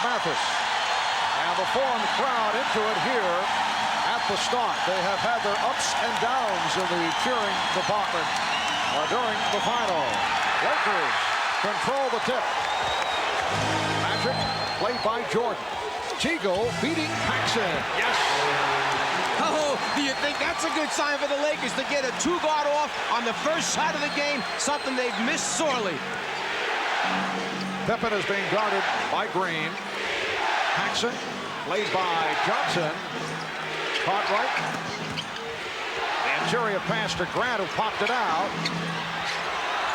Mathis. And the foreign crowd into it here at the start. They have had their ups and downs in the cheering department during the final. Lakers control the tip. Magic played by Jordan. Teagle beating Paxson. Yes. Oh, do you think that's a good sign for the Lakers to get a two-guard off on the first shot of the game? Something they've missed sorely. Pippen is being guarded by Green. Paxson played by Johnson. Cartwright. The interior pass to Grant, who popped it out.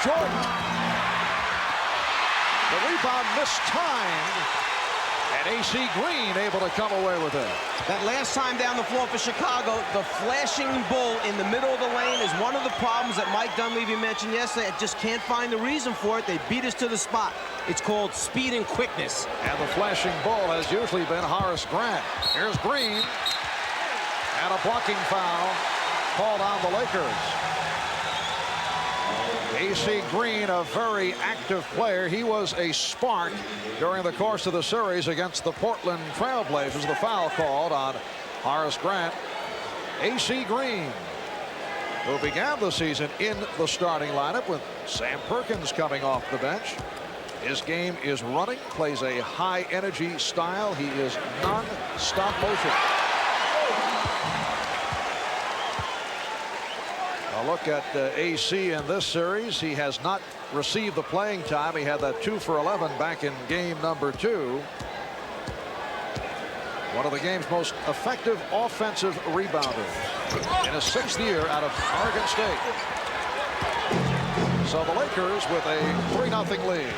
Jordan. The rebound mistimed. And A.C. Green able to come away with it. That last time down the floor for Chicago, the flashing bull in the middle of the lane is one of the problems that Mike Dunleavy mentioned yesterday. I just can't find the reason for it. They beat us to the spot. It's called speed and quickness. And the flashing bull has usually been Horace Grant. Here's Green. And a blocking foul called on the Lakers. A.C. Green, a very active player. He was a spark during the course of the series against the Portland Trail Blazers. The foul called on Horace Grant. A.C. Green, who began the season in the starting lineup with Sam Perkins coming off the bench. His game is running, plays a high-energy style. He is non-stop motion. A look at AC in this series. He has not received the playing time. He had that 2 for 11 back in game number 2. One of the game's most effective offensive rebounders in his 6th year out of Oregon State. So the Lakers with a 3-0 lead.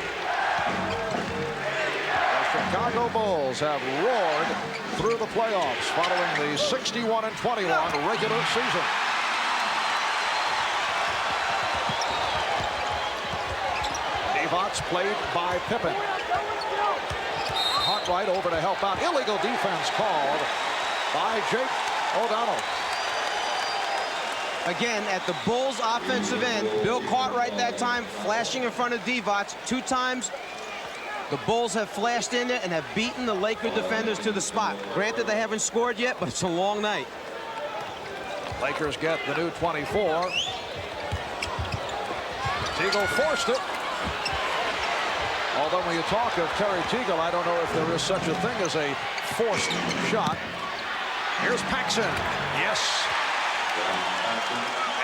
The Chicago Bulls have roared through the playoffs following the 61-21 regular season. Played by Pippen. Cartwright over to help out. Illegal defense called by Jake O'Donnell. Again, at the Bulls' offensive end, Bill Cartwright that time flashing in front of Divac. 2 times the Bulls have flashed in there and have beaten the Laker defenders to the spot. Granted, they haven't scored yet, but it's a long night. Lakers get the new 24. Teagle forced it. Although when you talk of Terry Teagle, I don't know if there is such a thing as a forced shot. Here's Paxson. Yes.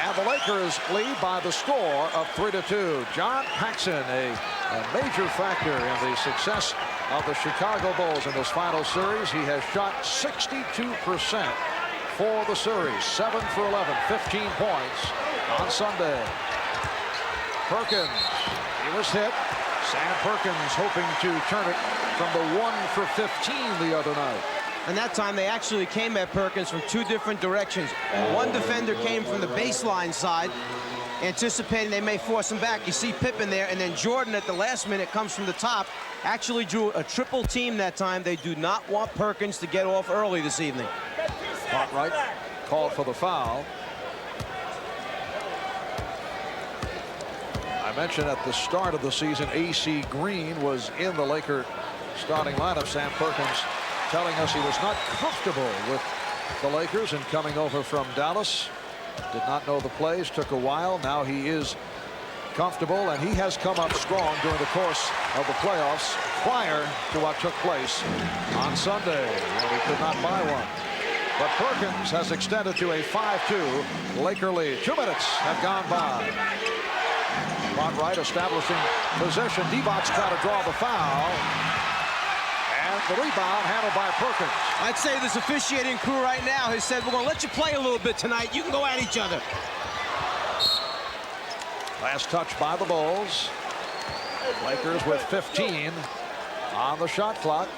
And the Lakers lead by the score of 3-2. John Paxson, a major factor in the success of the Chicago Bulls in this final series. He has shot 62% for the series. 7 for 11, 15 points on Sunday. Perkins, he was hit. Sam Perkins hoping to turn it from the 1 for 15 the other night. And that time they actually came at Perkins from 2 different directions. One defender came from the baseline side, anticipating they may force him back. You see Pippen there, and then Jordan at the last minute comes from the top. Actually drew a triple team that time. They do not want Perkins to get off early this evening. Cartwright called for the foul. I mentioned at the start of the season, A.C. Green was in the Laker starting lineup. Sam Perkins telling us he was not comfortable with the Lakers and coming over from Dallas. Did not know the plays, took a while. Now he is comfortable, and he has come up strong during the course of the playoffs prior to what took place on Sunday, when he could not buy one. But Perkins has extended to a 5-2 Laker lead. 2 minutes have gone by. Cartwright establishing possession. Divac's trying to draw the foul. And the rebound handled by Perkins. I'd say this officiating crew right now has said, we're going to let you play a little bit tonight. You can go at each other. Last touch by the Bulls. Lakers with 15 on the shot clock.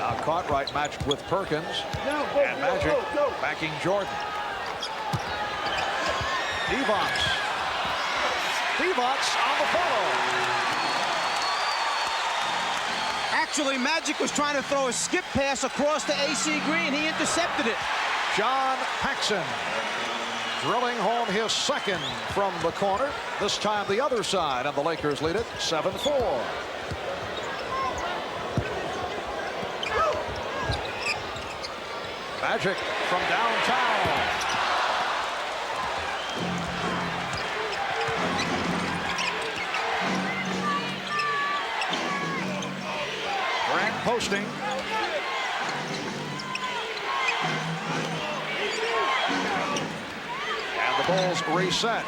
Now Cartwright matched with Perkins, and Magic backing Jordan. Divac on the follow. Actually, Magic was trying to throw a skip pass across to A.C. Green. He intercepted it. John Paxson drilling home his second from the corner. This time the other side, and the Lakers lead it 7-4. Magic from downtown. Grant posting. And the Bulls reset.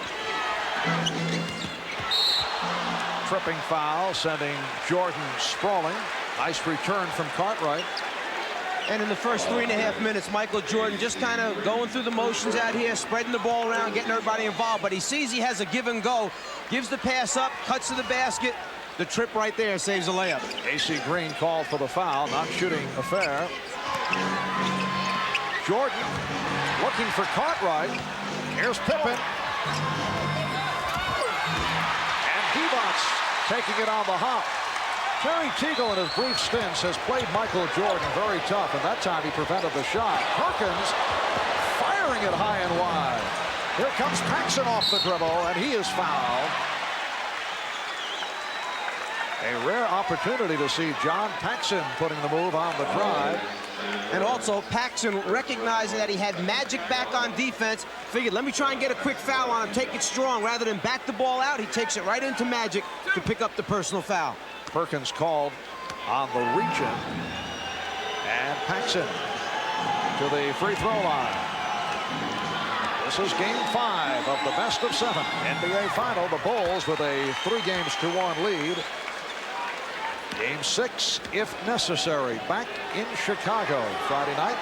Tripping foul, sending Jordan sprawling. Nice return from Cartwright. And in the first 3.5 minutes, Michael Jordan just kind of going through the motions out here, spreading the ball around, getting everybody involved. But he sees he has a give and go, gives the pass up, cuts to the basket. The trip right there saves a layup. AC Green called for the foul, not shooting affair. Jordan looking for Cartwright. Here's Pippen. And Divac taking it on the hop. Terry Teagle in his brief stints has played Michael Jordan very tough, and that time he prevented the shot. Perkins firing it high and wide. Here comes Paxson off the dribble, and he is fouled. A rare opportunity to see John Paxson putting the move on the drive. And also Paxson recognizing that he had Magic back on defense, figured let me try and get a quick foul on him, take it strong. Rather than back the ball out, he takes it right into Magic to pick up the personal foul. Perkins called on the region, and Paxson to the free throw line. This is game 5 of the best of 7 NBA final. The Bulls with a 3-1 lead. Game 6, if necessary, back in Chicago Friday night.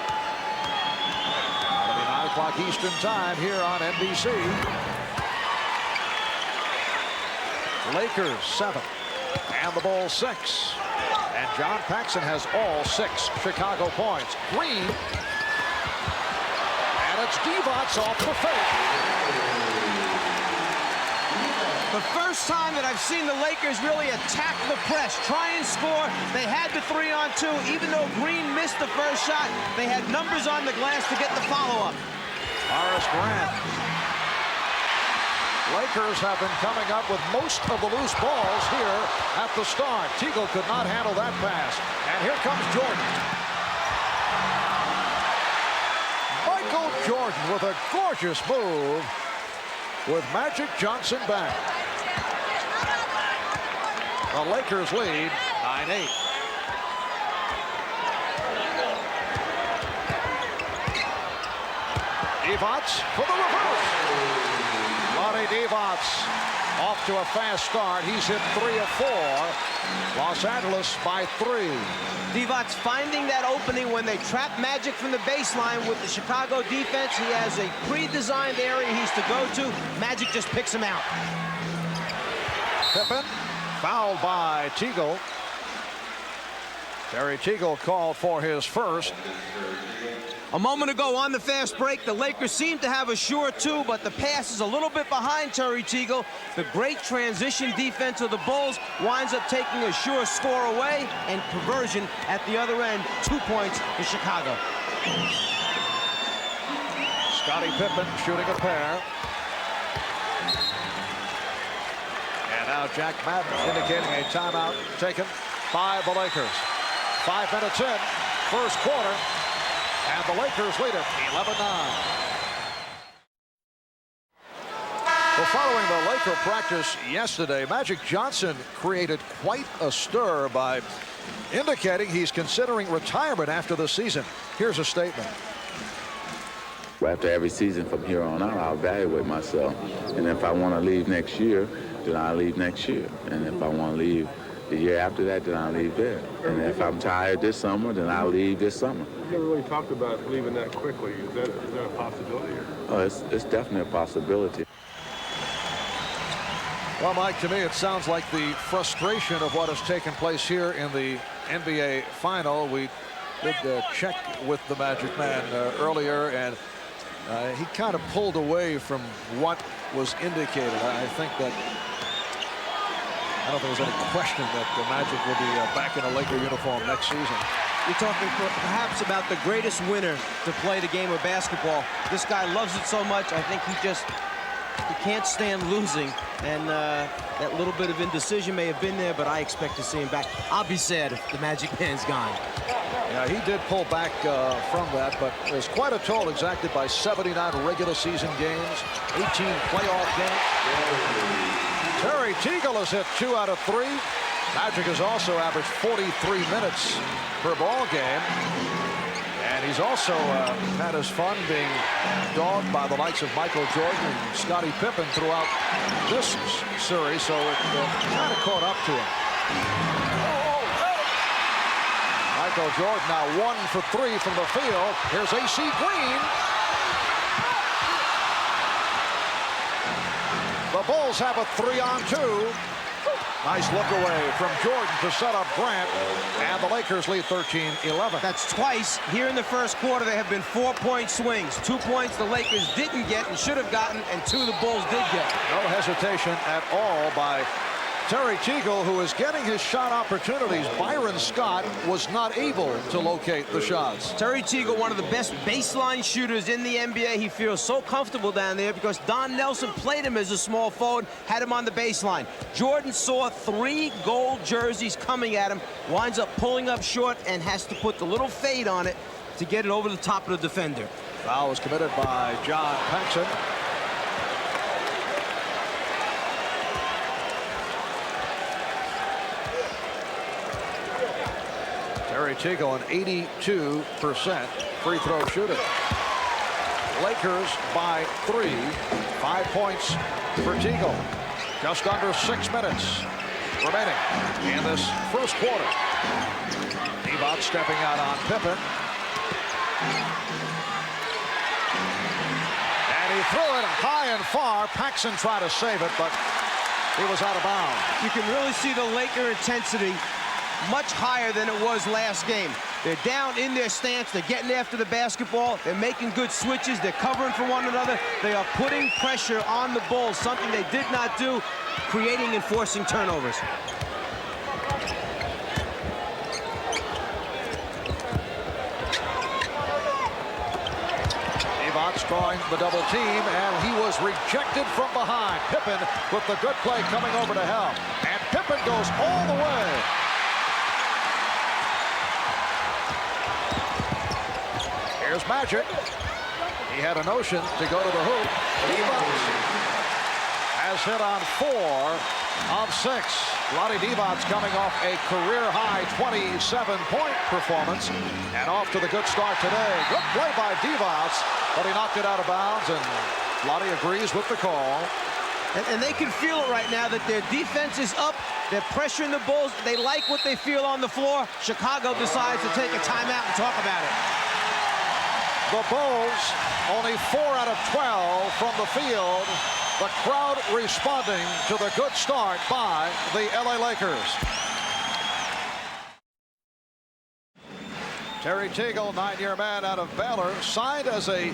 It'll be 9 o'clock Eastern time here on NBC. Lakers 7. And the Bulls 6. And John Paxson has all 6 Chicago points. Green. And it's Divac off the fake. The first time that I've seen the Lakers really attack the press, try and score. They had the 3-on-2. Even though Green missed the first shot, they had numbers on the glass to get the follow-up. Horace Grant. Lakers have been coming up with most of the loose balls here at the start. Teagle could not handle that pass. And here comes Jordan. Michael Jordan with a gorgeous move with Magic Johnson back. The Lakers lead 9-8. Divac for the reverse. Lonnie Divac off to a fast start. He's hit 3 of 4. Los Angeles by 3. Divac finding that opening when they trap Magic from the baseline with the Chicago defense. He has a pre-designed area he's to go to. Magic just picks him out. Pippen fouled by Teagle. Terry Teagle called for his first. A moment ago on the fast break, the Lakers seem to have a sure 2, but the pass is a little bit behind Terry Teagle. The great transition defense of the Bulls winds up taking a sure score away, and conversion at the other end, 2 points to Chicago. Scottie Pippen shooting a pair. And now Jack Madden indicating a timeout taken by the Lakers. 5 minutes in, first quarter. And the Lakers lead it 11-9. Well, following the Laker practice yesterday, Magic Johnson created quite a stir by indicating he's considering retirement after the season. Here's a statement. After every season from here on out, I'll evaluate myself. And if I want to leave next year, then I'll leave next year. And if I want to leave the year after that, then I'll leave there. And if I'm tired this summer, then I'll leave this summer. You never really talked about leaving that quickly. Is that a possibility? Oh, it's definitely a possibility. Well, Mike, to me, it sounds like the frustration of what has taken place here in the NBA final. We did check with the Magic Man earlier, and he kind of pulled away from what was indicated. I think that I don't think there's any question that the Magic will be back in a Laker uniform next season. You're talking perhaps about the greatest winner to play the game of basketball. This guy loves it so much. I think he can't stand losing. And that little bit of indecision may have been there, but I expect to see him back. I'll be sad if the Magic Man's gone. Yeah, he did pull back from that, but there's quite a toll exacted by 79 regular season games, 18 playoff games. Terry Teagle has hit 2 out of 3. Magic has also averaged 43 minutes per ball game. And he's also had his fun being dogged by the likes of Michael Jordan and Scottie Pippen throughout this series, so it kind of caught up to him. Michael Jordan now 1 for 3 from the field. Here's A.C. Green. The Bulls have a 3-on-2. Nice look away from Jordan to set up Grant, and the Lakers lead 13-11. That's twice here in the first quarter. There have been 4-point swings. 2 points the Lakers didn't get and should have gotten, and 2 the Bulls did get. No hesitation at all by Terry Teagle, who is getting his shot opportunities. Byron Scott was not able to locate the shots. Terry Teagle, one of the best baseline shooters in the NBA. He feels so comfortable down there because Don Nelson played him as a small forward, had him on the baseline. Jordan saw 3 gold jerseys coming at him, winds up pulling up short and has to put the little fade on it to get it over the top of the defender. Foul was committed by John Paxson. Terry Teagle, an 82% free throw shooter. Lakers by 3. 5 points for Teagle. Just under 6 minutes remaining in this first quarter. Divac stepping out on Pippen. And he threw it high and far. Paxson tried to save it, but he was out of bounds. You can really see the Laker intensity much higher than it was last game. They're down in their stance. They're getting after the basketball. They're making good switches. They're covering for one another. They are putting pressure on the Bulls, something they did not do, creating and forcing turnovers. Divac drawing the double team, and he was rejected from behind. Pippen with the good play coming over to help. And Pippen goes all the way. Here's Magic. He had a notion to go to the hoop. Divac has hit on 4 of 6. Vlade Divac coming off a career-high 27-point performance and off to the good start today. Good play by Divac, but he knocked it out of bounds, and Vlade agrees with the call. And they can feel it right now that their defense is up. They're pressuring the Bulls. They like what they feel on the floor. Chicago decides to take a timeout and talk about it. The Bulls only 4 out of 12 from the field. The crowd responding to the good start by the LA Lakers. Terry Teagle, 9-year man out of Baylor, signed as a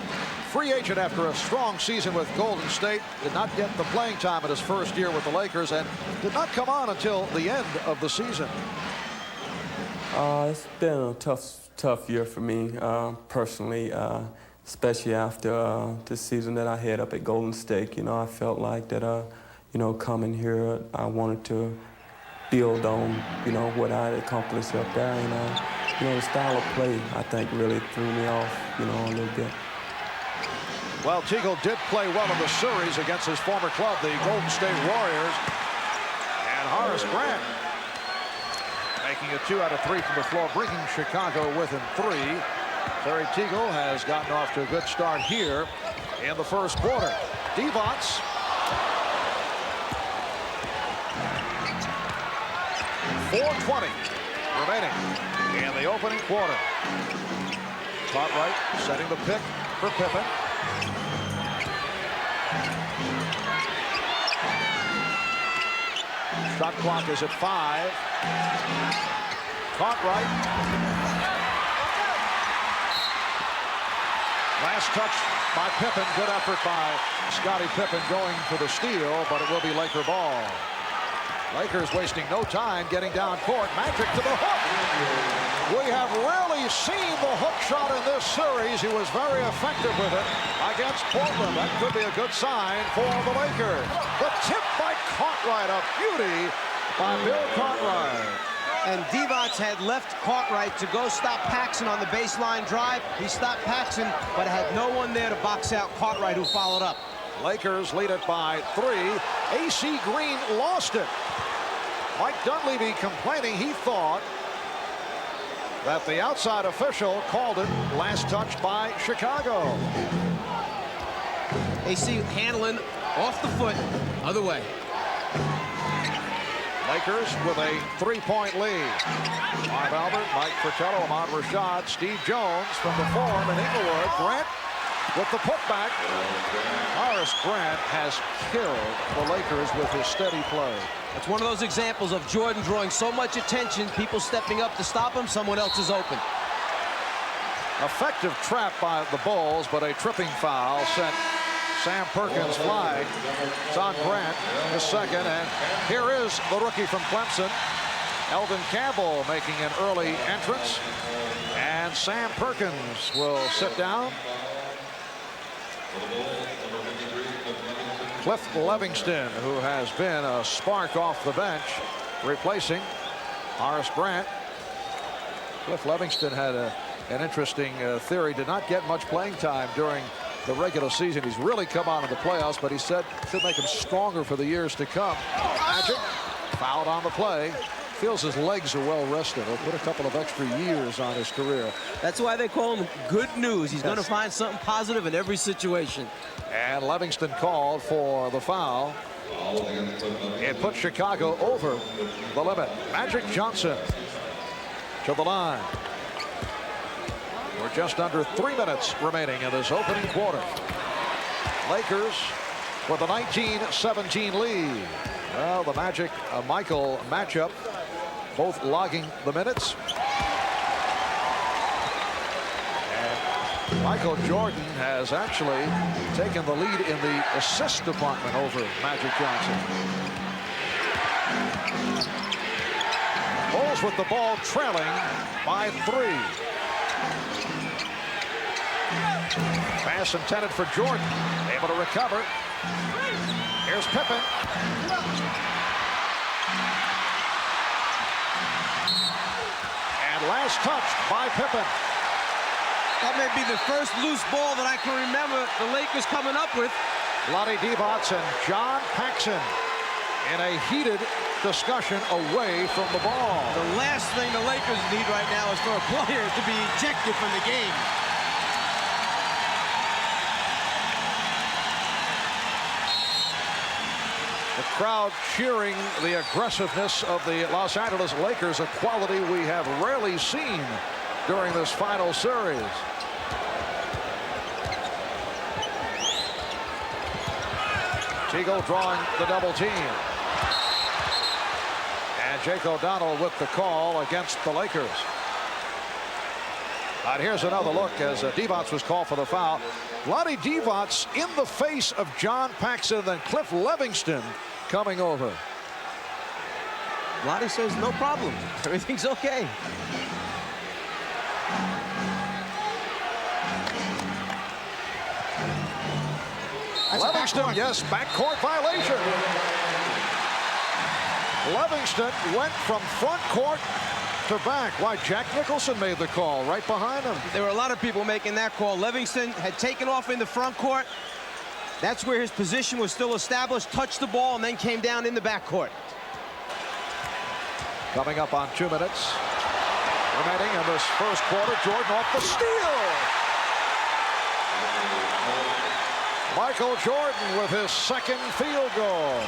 free agent after a strong season with Golden State. Did not get the playing time in his first year with the Lakers and did not come on until the end of the season. It's been a tough year for me personally, especially after the season that I had up at Golden State. You know, I felt like that, you know, coming here, I wanted to build on, you know, what I had accomplished up there. You know, the style of play, I think, really threw me off, you know, a little bit. Well, Teagle did play well in the series against his former club, the Golden State Warriors. And Horace Grant making it 2 out of 3 from the floor, bringing Chicago within 3. Terry Teagle has gotten off to a good start here in the first quarter. Divac. .420 remaining in the opening quarter. Cartwright setting the pick for Pippen. Shot clock is at 5. Cartwright. Last touch by Pippen. Good effort by Scottie Pippen going for the steal, but it will be Laker ball. Lakers wasting no time getting down court. Magic to the hook. We have rarely seen the hook shot in this series. He was very effective with it against Portland. That could be a good sign for the Lakers. The tip by Cartwright, a beauty by Bill Cartwright. And Divac had left Cartwright to go stop Paxson on the baseline drive. He stopped Paxson, but had no one there to box out Cartwright, who followed up. Lakers lead it by 3. AC Green lost it. Mike Dunleavy complaining he thought that the outside official called it last touch by Chicago. AC handling off the foot, other way. Lakers with a 3-point lead. Marv Albert, Mike Fratello, Ahmad Rashad, Steve Jones from the form in Inglewood. Grant with the putback. Horace Grant has killed the Lakers with his steady play. It's one of those examples of Jordan drawing so much attention, people stepping up to stop him, someone else is open. Effective trap by the Bulls, but a tripping foul sent Sam Perkins flying. It's on Grant, his second, and here is the rookie from Clemson, Eldon Campbell, making an early entrance, and Sam Perkins will sit down. Cliff Livingston, who has been a spark off the bench, replacing Horace Grant. Cliff Livingston had an interesting theory. Did not get much playing time during the regular season. He's really come on in the playoffs, but he said should make him stronger for the years to come. Magic fouled on the play. Feels his legs are well rested. He'll put a couple of extra years on his career. That's why they call him good news. He's going to find something positive in every situation. And Livingston called for the foul. It put Chicago over the limit. Magic Johnson to the line. We're just under 3 minutes remaining in this opening quarter. Lakers with a 19-17 lead. Well, the Magic Michael matchup, both logging the minutes. And Michael Jordan has actually taken the lead in the assist department over Magic Johnson. Bulls with the ball trailing by 3. Pass intended for Jordan. Able to recover. Here's Pippen. And last touch by Pippen. That may be the first loose ball that I can remember the Lakers coming up with. Lonnie Divac and John Paxson in a heated discussion away from the ball. The last thing the Lakers need right now is for a player to be ejected from the game. The crowd cheering the aggressiveness of the Los Angeles Lakers, a quality we have rarely seen during this final series. Teagle drawing the double team. And Jake O'Donnell with the call against the Lakers. And here's another look as Divac was called for the foul. Lonnie Divac in the face of John Paxson, and then Cliff Livingston coming over. Lonnie says no problem. Everything's okay. Livingston, yes, backcourt violation. Livingston went from front court to back. Why, Jack Nicholson made the call right behind him. There were a lot of people making that call. Livingston had taken off in the front court. That's where his position was still established, touched the ball, and then came down in the backcourt. Coming up on 2 minutes remaining in this first quarter. Jordan off the steal. Michael Jordan with his second field goal.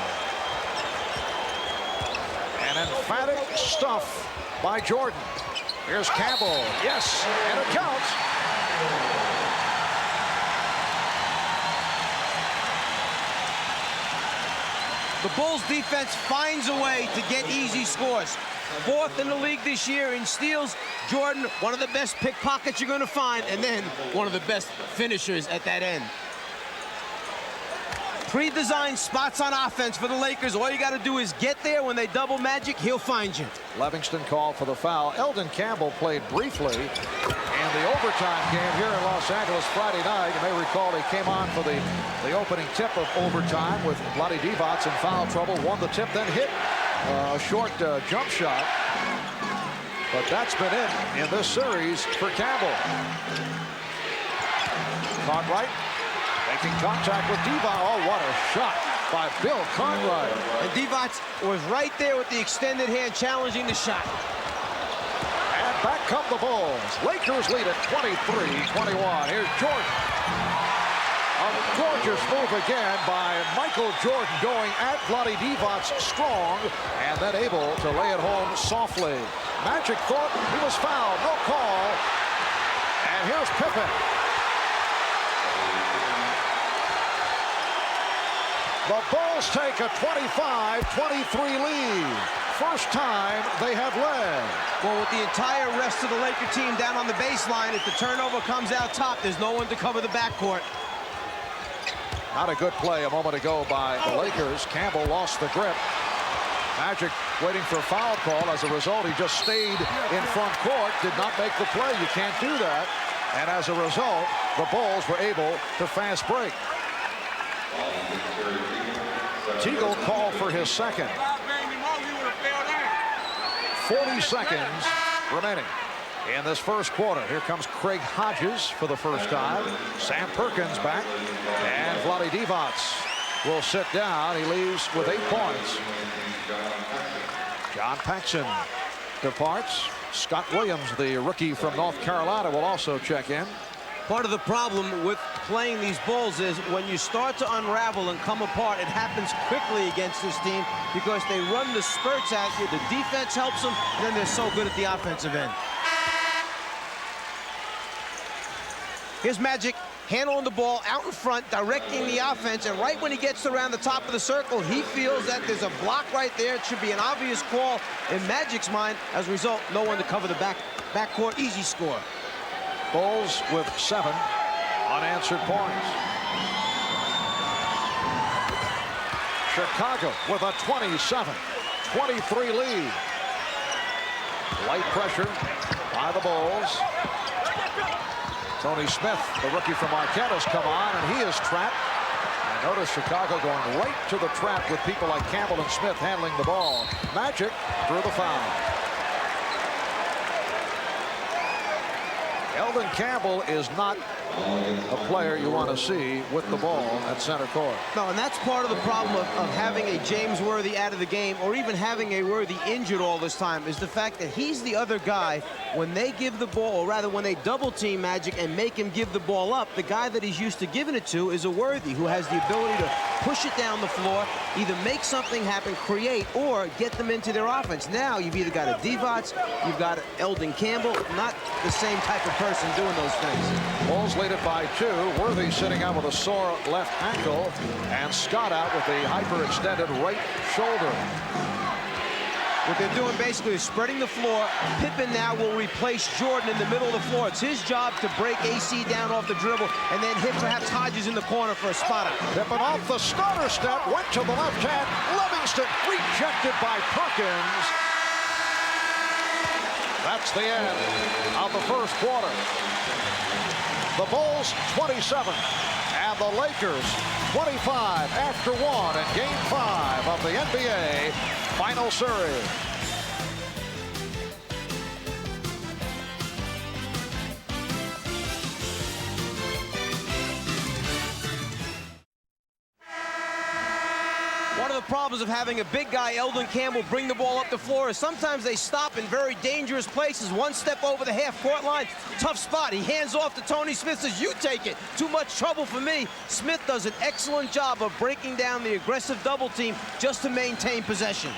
An emphatic stuff by Jordan. Here's Campbell. Yes, and it counts. The Bulls defense finds a way to get easy scores. 4th in the league this year in steals. Jordan, one of the best pickpockets you're going to find, and then one of the best finishers at that end. pre-designed spots on offense for the Lakers. All you got to do is get there. When they double Magic, he'll find you. Livingston called for the foul. Eldon Campbell played briefly in the overtime game here in Los Angeles Friday night. You may recall he came on for the opening tip of overtime with Vlade Divac in foul trouble. Won the tip, then hit a short jump shot. But that's been it in this series for Campbell. Cartwright making contact with Divac. Oh, what a shot by Bill Cartwright. And Divac was right there with the extended hand challenging the shot. And back come the Bulls. Lakers lead at 23-21. Here's Jordan. A gorgeous move again by Michael Jordan, going at Vlade Divac strong and then able to lay it home softly. Magic thought he was fouled. No call. And here's Pippen. The Bulls take a 25-23 lead. First time they have led. Well, with the entire rest of the Laker team down on the baseline, if the turnover comes out top, there's no one to cover the backcourt. Not a good play a moment ago by the Lakers. Campbell lost the grip. Magic waiting for a foul call. As a result, he just stayed in front court, did not make the play. You can't do that. And as a result, the Bulls were able to fast break. Teagle called for his second. 40 seconds remaining in this first quarter. Here comes Craig Hodges for the first time. Sam Perkins back. And Vlade Divac will sit down. He leaves with 8 points. John Paxson departs. Scott Williams, the rookie from North Carolina, will also check in. Part of the problem with playing these Bulls is when you start to unravel and come apart, it happens quickly against this team because they run the spurts at you. The defense helps them, and then they're so good at the offensive end. Here's Magic handling the ball out in front, directing the offense, and right when he gets around the top of the circle, he feels that there's a block right there. It should be an obvious call in Magic's mind. As a result, no one to cover the backcourt. Easy score. Bulls with 7 unanswered points. Chicago with a 27-23 lead. Light pressure by the Bulls. Tony Smith, the rookie from Marquette, has come on, and he is trapped. And notice Chicago going right to the trap with people like Campbell and Smith handling the ball. Magic drew the foul. Eldon Campbell is not a player you want to see with the ball at center court. No, and that's part of the problem of having a James Worthy out of the game, or even having a Worthy injured all this time, is the fact that he's the other guy when they give the ball, or rather when they double team Magic and make him give the ball up. The guy that he's used to giving it to is a Worthy, who has the ability to push it down the floor, either make something happen, create, or get them into their offense. Now you've either got a Divac, you've got Eldon Campbell, not the same type of person doing those things. Bulls lead it by 2. Worthy sitting out with a sore left ankle, and Scott out with the hyperextended right shoulder. What they're doing basically is spreading the floor. Pippen now will replace Jordan in the middle of the floor. It's his job to break AC down off the dribble and then hit perhaps Hodges in the corner for a spot up. Pippen off the starter step, went to the left hand. Livingston rejected by Perkins. That's the end of the first quarter. The Bulls 27 and the Lakers 25 after 1 in Game 5 of the NBA Final Series. One of the problems of having a big guy, Eldon Campbell, bring the ball up the floor is sometimes they stop in very dangerous places. One step over the half-court line, tough spot. He hands off to Tony Smith, says, you take it. Too much trouble for me. Smith does an excellent job of breaking down the aggressive double team just to maintain possession.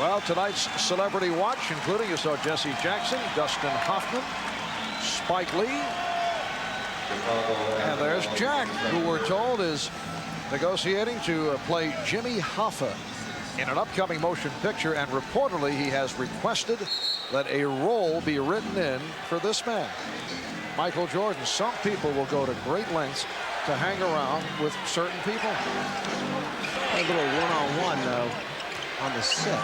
Well, tonight's Celebrity Watch, including, you saw Jesse Jackson, Dustin Hoffman, Spike Lee, and there's Jack, who we're told is negotiating to play Jimmy Hoffa in an upcoming motion picture, and reportedly he has requested that a role be written in for this man, Michael Jordan. Some people will go to great lengths to hang around with certain people. A little one-on-one, though, on the set.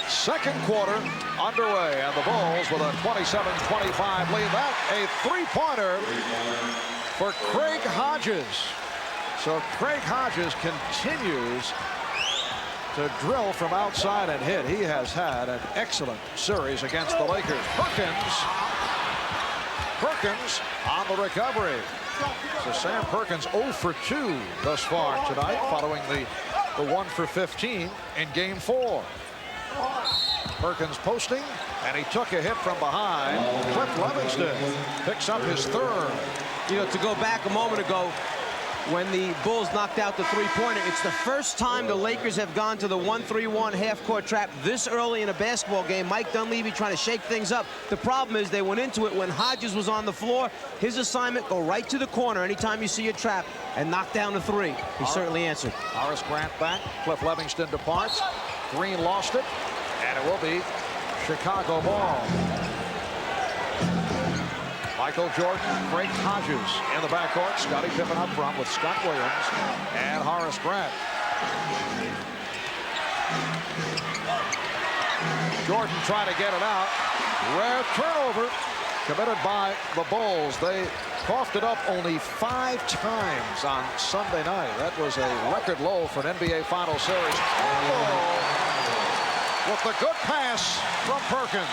Second quarter underway, and the Bulls with a 27-25 lead. That a three-pointer for Craig Hodges. So Craig Hodges continues to drill from outside and hit. He has had an excellent series against the Lakers. Perkins on the recovery. So Sam Perkins 0 for 2 thus far tonight, following the 1 for 15 in Game 4. Perkins posting, and he took a hit from behind. Cliff Livingston picks up his third. You know, to go back a moment ago, when the Bulls knocked out the three-pointer, it's the first time the Lakers have gone to the 1-3-1 half-court trap this early in a basketball game. Mike Dunleavy trying to shake things up. The problem is they went into it when Hodges was on the floor. His assignment, go right to the corner anytime you see a trap and knock down the three. He certainly answered. Horace Grant back. Cliff Livingston departs. Green lost it, and it will be Chicago ball. Michael Jordan, Craig Hodges in the backcourt. Scottie Pippen up front with Scott Williams and Horace Grant. Jordan trying to get it out. Rare turnover committed by the Bulls. They coughed it up only 5 times on Sunday night. That was a record low for an NBA Finals series. With the good pass from Perkins.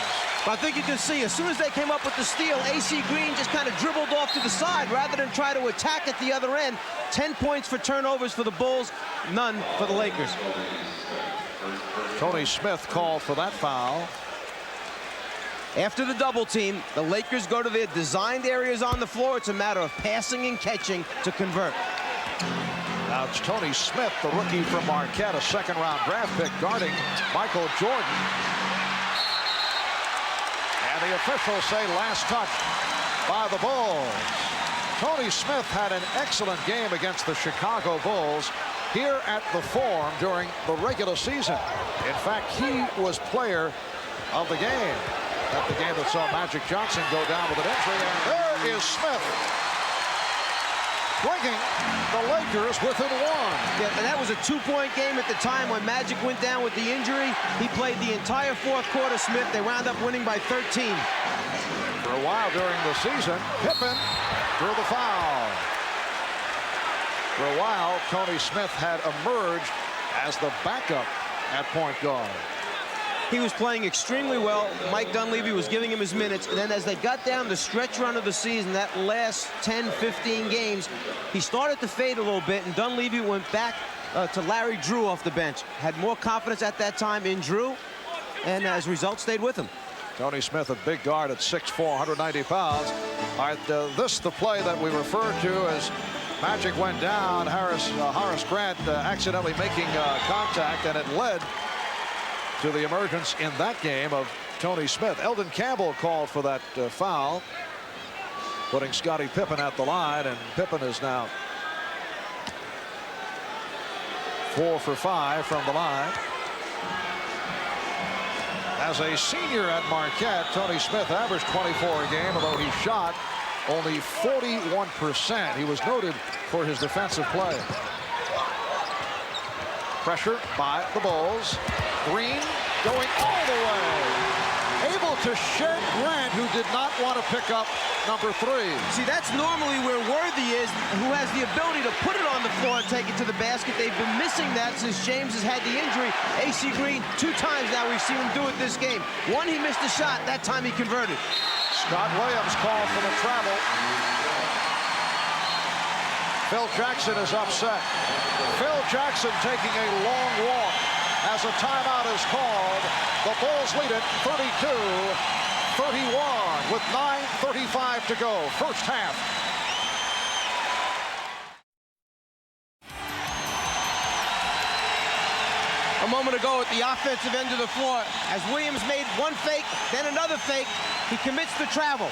I think you can see, as soon as they came up with the steal, AC Green just kind of dribbled off to the side rather than try to attack at the other end. 10 points for turnovers for the Bulls, none for the Lakers. Tony Smith called for that foul. After the double team, the Lakers go to their designed areas on the floor. It's a matter of passing and catching to convert. Now it's Tony Smith, the rookie from Marquette, a second-round draft pick, guarding Michael Jordan. And the officials say last touch by the Bulls. Tony Smith had an excellent game against the Chicago Bulls here at the Forum during the regular season. In fact, he was player of the game. At the game that saw Magic Johnson go down with an injury. And there is Smith, bringing the Lakers within 1. Yeah, and that was a 2-point game at the time when Magic went down with the injury. He played the entire fourth quarter, Smith. They wound up winning by 13. For a while during the season, Pippen drew the foul. For a while, Tony Smith had emerged as the backup at point guard. He was playing extremely well. Mike Dunleavy was giving him his minutes. And then as they got down the stretch run of the season, that last 10, 15 games, he started to fade a little bit, and Dunleavy went back to Larry Drew off the bench. Had more confidence at that time in Drew, and as a result, stayed with him. Tony Smith, a big guard at 6'4", 190 pounds. All right, this the play that we referred to as Magic went down. Horace Grant accidentally making contact, and it led to the emergence in that game of Tony Smith. Eldon Campbell called for that foul, putting Scottie Pippen at the line, and Pippen is now 4 for 5 from the line. As a senior at Marquette, Tony Smith averaged 24 a game, although he shot only 41%. He was noted for his defensive play. Pressure by the Bulls. Green going all the way. Able to shed Grant, who did not want to pick up number 3. See, that's normally where Worthy is, who has the ability to put it on the floor and take it to the basket. They've been missing that since James has had the injury. AC Green, 2 times now we've seen him do it this game. One, he missed a shot. That time he converted. Scott Williams called for the travel. Phil Jackson is upset. Phil Jackson taking a long walk as a timeout is called. The Bulls lead it 32-31 with 9:35 to go, first half. A moment ago at the offensive end of the floor, as Williams made one fake, then another fake, he commits the travel.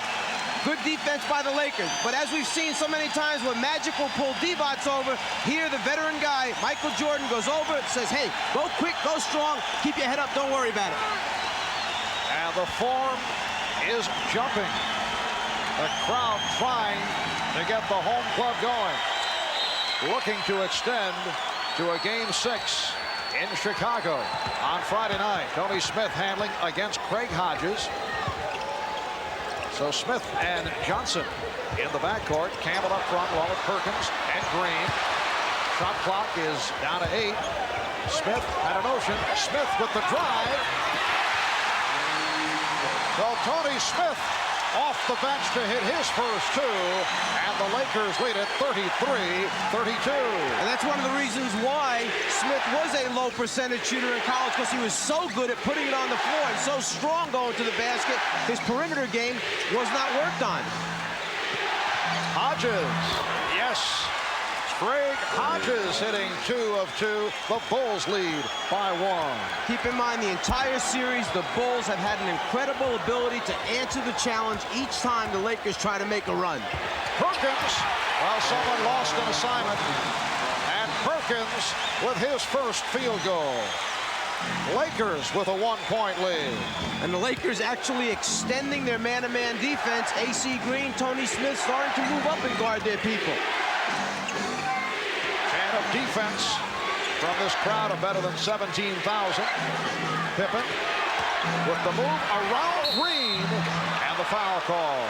Good defense by the Lakers, but as we've seen so many times when Magic will pull D-Bots over, here the veteran guy, Michael Jordan, goes over, says, hey, go quick, go strong, keep your head up, don't worry about it. And the form is jumping. The crowd trying to get the home club going. Looking to extend to a Game 6 in Chicago on Friday night. Tony Smith handling against Craig Hodges. So Smith and Johnson in the backcourt. Campbell up front along with Perkins and Green. Shot clock is down to 8. Smith had a notion. Smith with the drive. So Tony Smith off the bench to hit his first 2, and the Lakers lead it 33-32. And that's one of the reasons why Smith was a low percentage shooter in college, because he was so good at putting it on the floor and so strong going to the basket. His perimeter game was not worked on. Hodges, yes. Craig Hodges hitting 2 of 2. The Bulls lead by 1. Keep in mind, the entire series, the Bulls have had an incredible ability to answer the challenge each time the Lakers try to make a run. Perkins, well, someone lost an assignment. And Perkins with his first field goal. Lakers with a 1-point lead. And the Lakers actually extending their man-to-man defense. AC Green, Tony Smith starting to move up and guard their people. Of defense from this crowd of better than 17,000. Pippen with the move around Green and the foul call.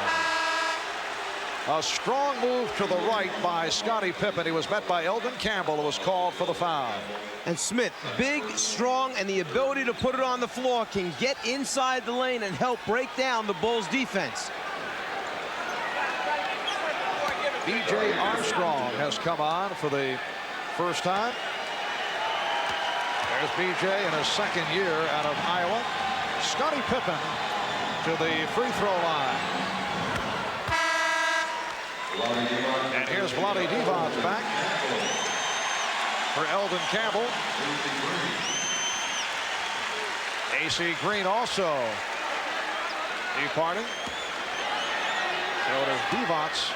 A strong move to the right by Scottie Pippen. He was met by Eldon Campbell, who was called for the foul. And Smith, big, strong, and the ability to put it on the floor, can get inside the lane and help break down the Bulls' defense. B.J. Armstrong has come on for the first time. There's B.J. in his second year out of Iowa. Scottie Pippen to the free throw line. And here's Vlade Divac back for Eldon Campbell. AC Green also departing. So there's Divac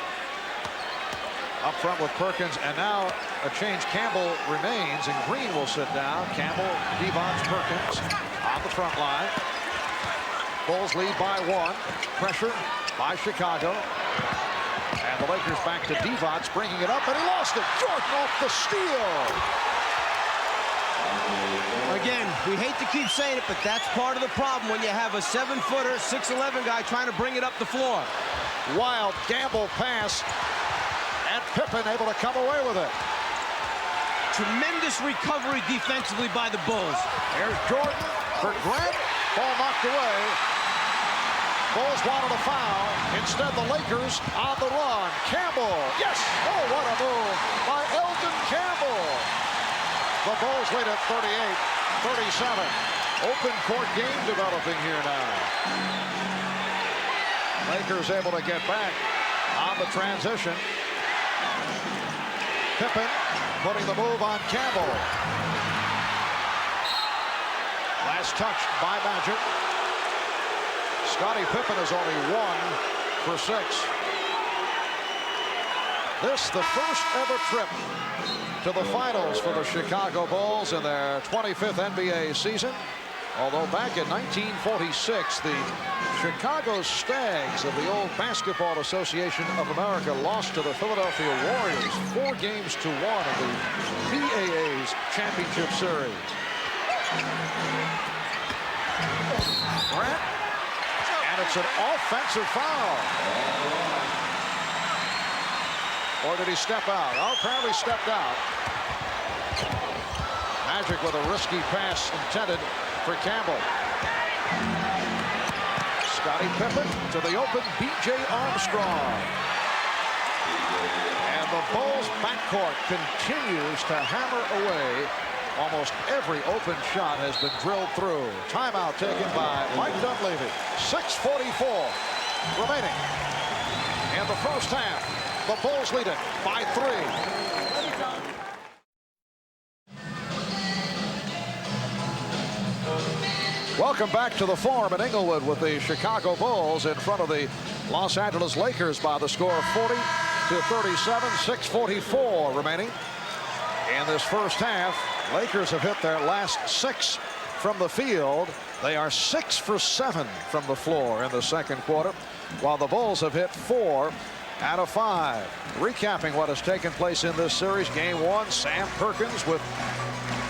up front with Perkins, and now a change. Campbell remains, and Green will sit down. Campbell, Divac, Perkins on the front line. Bulls lead by 1. Pressure by Chicago. And the Lakers back to Divac, bringing it up, and he lost it. Jordan off the steal. Again, we hate to keep saying it, but that's part of the problem when you have a 7-footer, 6'11" guy trying to bring it up the floor. Wild gamble pass. And Pippen able to come away with it. Tremendous recovery defensively by the Bulls. Here's Jordan for Grant. Ball knocked away. Bulls wanted a foul. Instead, the Lakers on the run. Campbell. Yes. Oh, what a move by Eldon Campbell. The Bulls lead at 38-37. Open court game developing here now. Lakers able to get back on the transition. Pippen putting the move on Campbell. Last touch by Magic. Scottie Pippen is only 1 for 6. This the first ever trip to the finals for the Chicago Bulls in their 25th NBA season. Although back in 1946, the Chicago Stags of the old Basketball Association of America lost to the Philadelphia Warriors 4 games to 1 in the BAA's championship series. Grant, and it's an offensive foul. Or did he step out? Oh, apparently stepped out. Magic with a risky pass intended for Campbell. Scottie Pippen to the open B.J. Armstrong. And the Bulls backcourt continues to hammer away. Almost every open shot has been drilled through. Timeout taken by Mike Dunleavy. 6:44 remaining in the first half. The Bulls lead it by 3. Welcome back to the Forum in Inglewood with the Chicago Bulls in front of the Los Angeles Lakers by the score of 40-37. 6:44 remaining in this first half. Lakers have hit their last 6 from the field. They are 6 for 7 from the floor in the second quarter, while the Bulls have hit 4 out of 5. Recapping what has taken place in this series, game 1, Sam Perkins with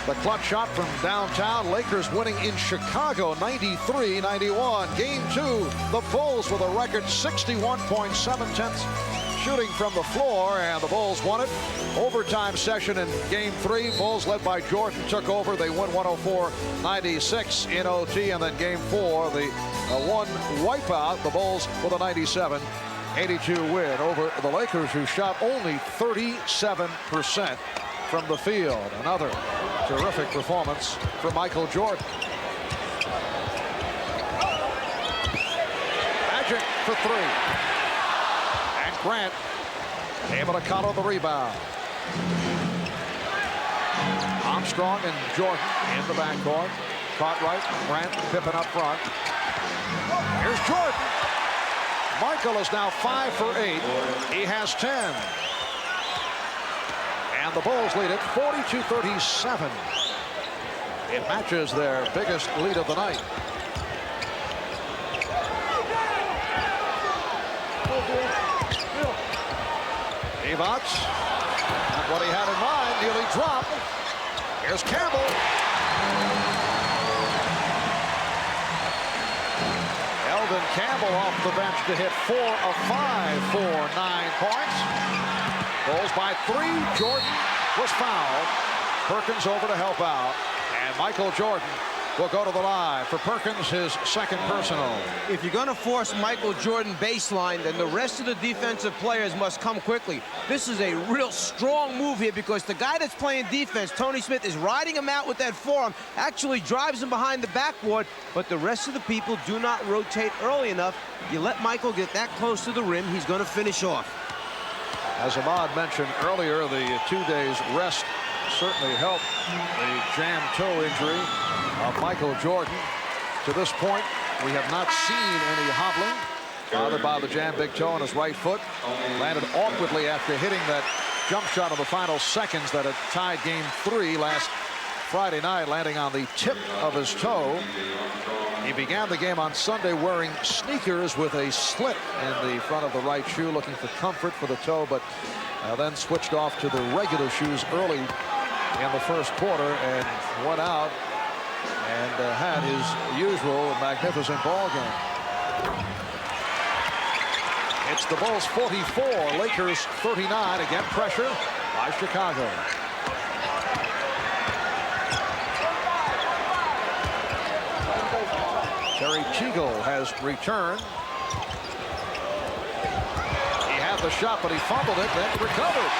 the clutch shot from downtown. Lakers winning in Chicago 93-91. Game 2, the Bulls with a record 61.7 shooting from the floor, and the Bulls won it. Overtime session in game 3. Bulls led by Jordan took over. They win 104-96 in OT, and then game 4, the one wipeout. The Bulls with a 97-82 win over the Lakers, who shot only 37% from the field. Another terrific performance from Michael Jordan. Magic for 3. And Grant able to collar the rebound. Armstrong and Jordan in the backcourt. Cartwright, Grant, Pippen up front. Here's Jordan. Michael is now 5 for 8. He has 10. And the Bulls lead it 42-37. It matches their biggest lead of the night. Evox, not what he had in mind, nearly dropped. Here's Campbell. Eldon Campbell off the bench to hit 4 of 5 for 9 points. Bulls by 3. Jordan was fouled. Perkins over to help out. And Michael Jordan will go to the line for Perkins, his second personal. If you're going to force Michael Jordan baseline, then the rest of the defensive players must come quickly. This is a real strong move here because the guy that's playing defense, Tony Smith, is riding him out with that forearm, actually drives him behind the backboard, but the rest of the people do not rotate early enough. You let Michael get that close to the rim, he's going to finish off. As Ahmad mentioned earlier, the 2 days rest certainly helped the jam toe injury of Michael Jordan. To this point, we have not seen any hobbling, bothered by the jam big toe on his right foot. Landed awkwardly after hitting that jump shot in the final seconds that had tied game 3 last Friday night, landing on the tip of his toe. He began the game on Sunday wearing sneakers with a slit in the front of the right shoe, looking for comfort for the toe, but then switched off to the regular shoes early in the first quarter and went out and had his usual magnificent ball game. It's the Bulls 44, Lakers 39. Again, pressure by Chicago. Terry Teagle has returned. He had the shot, but he fumbled it, then recovered.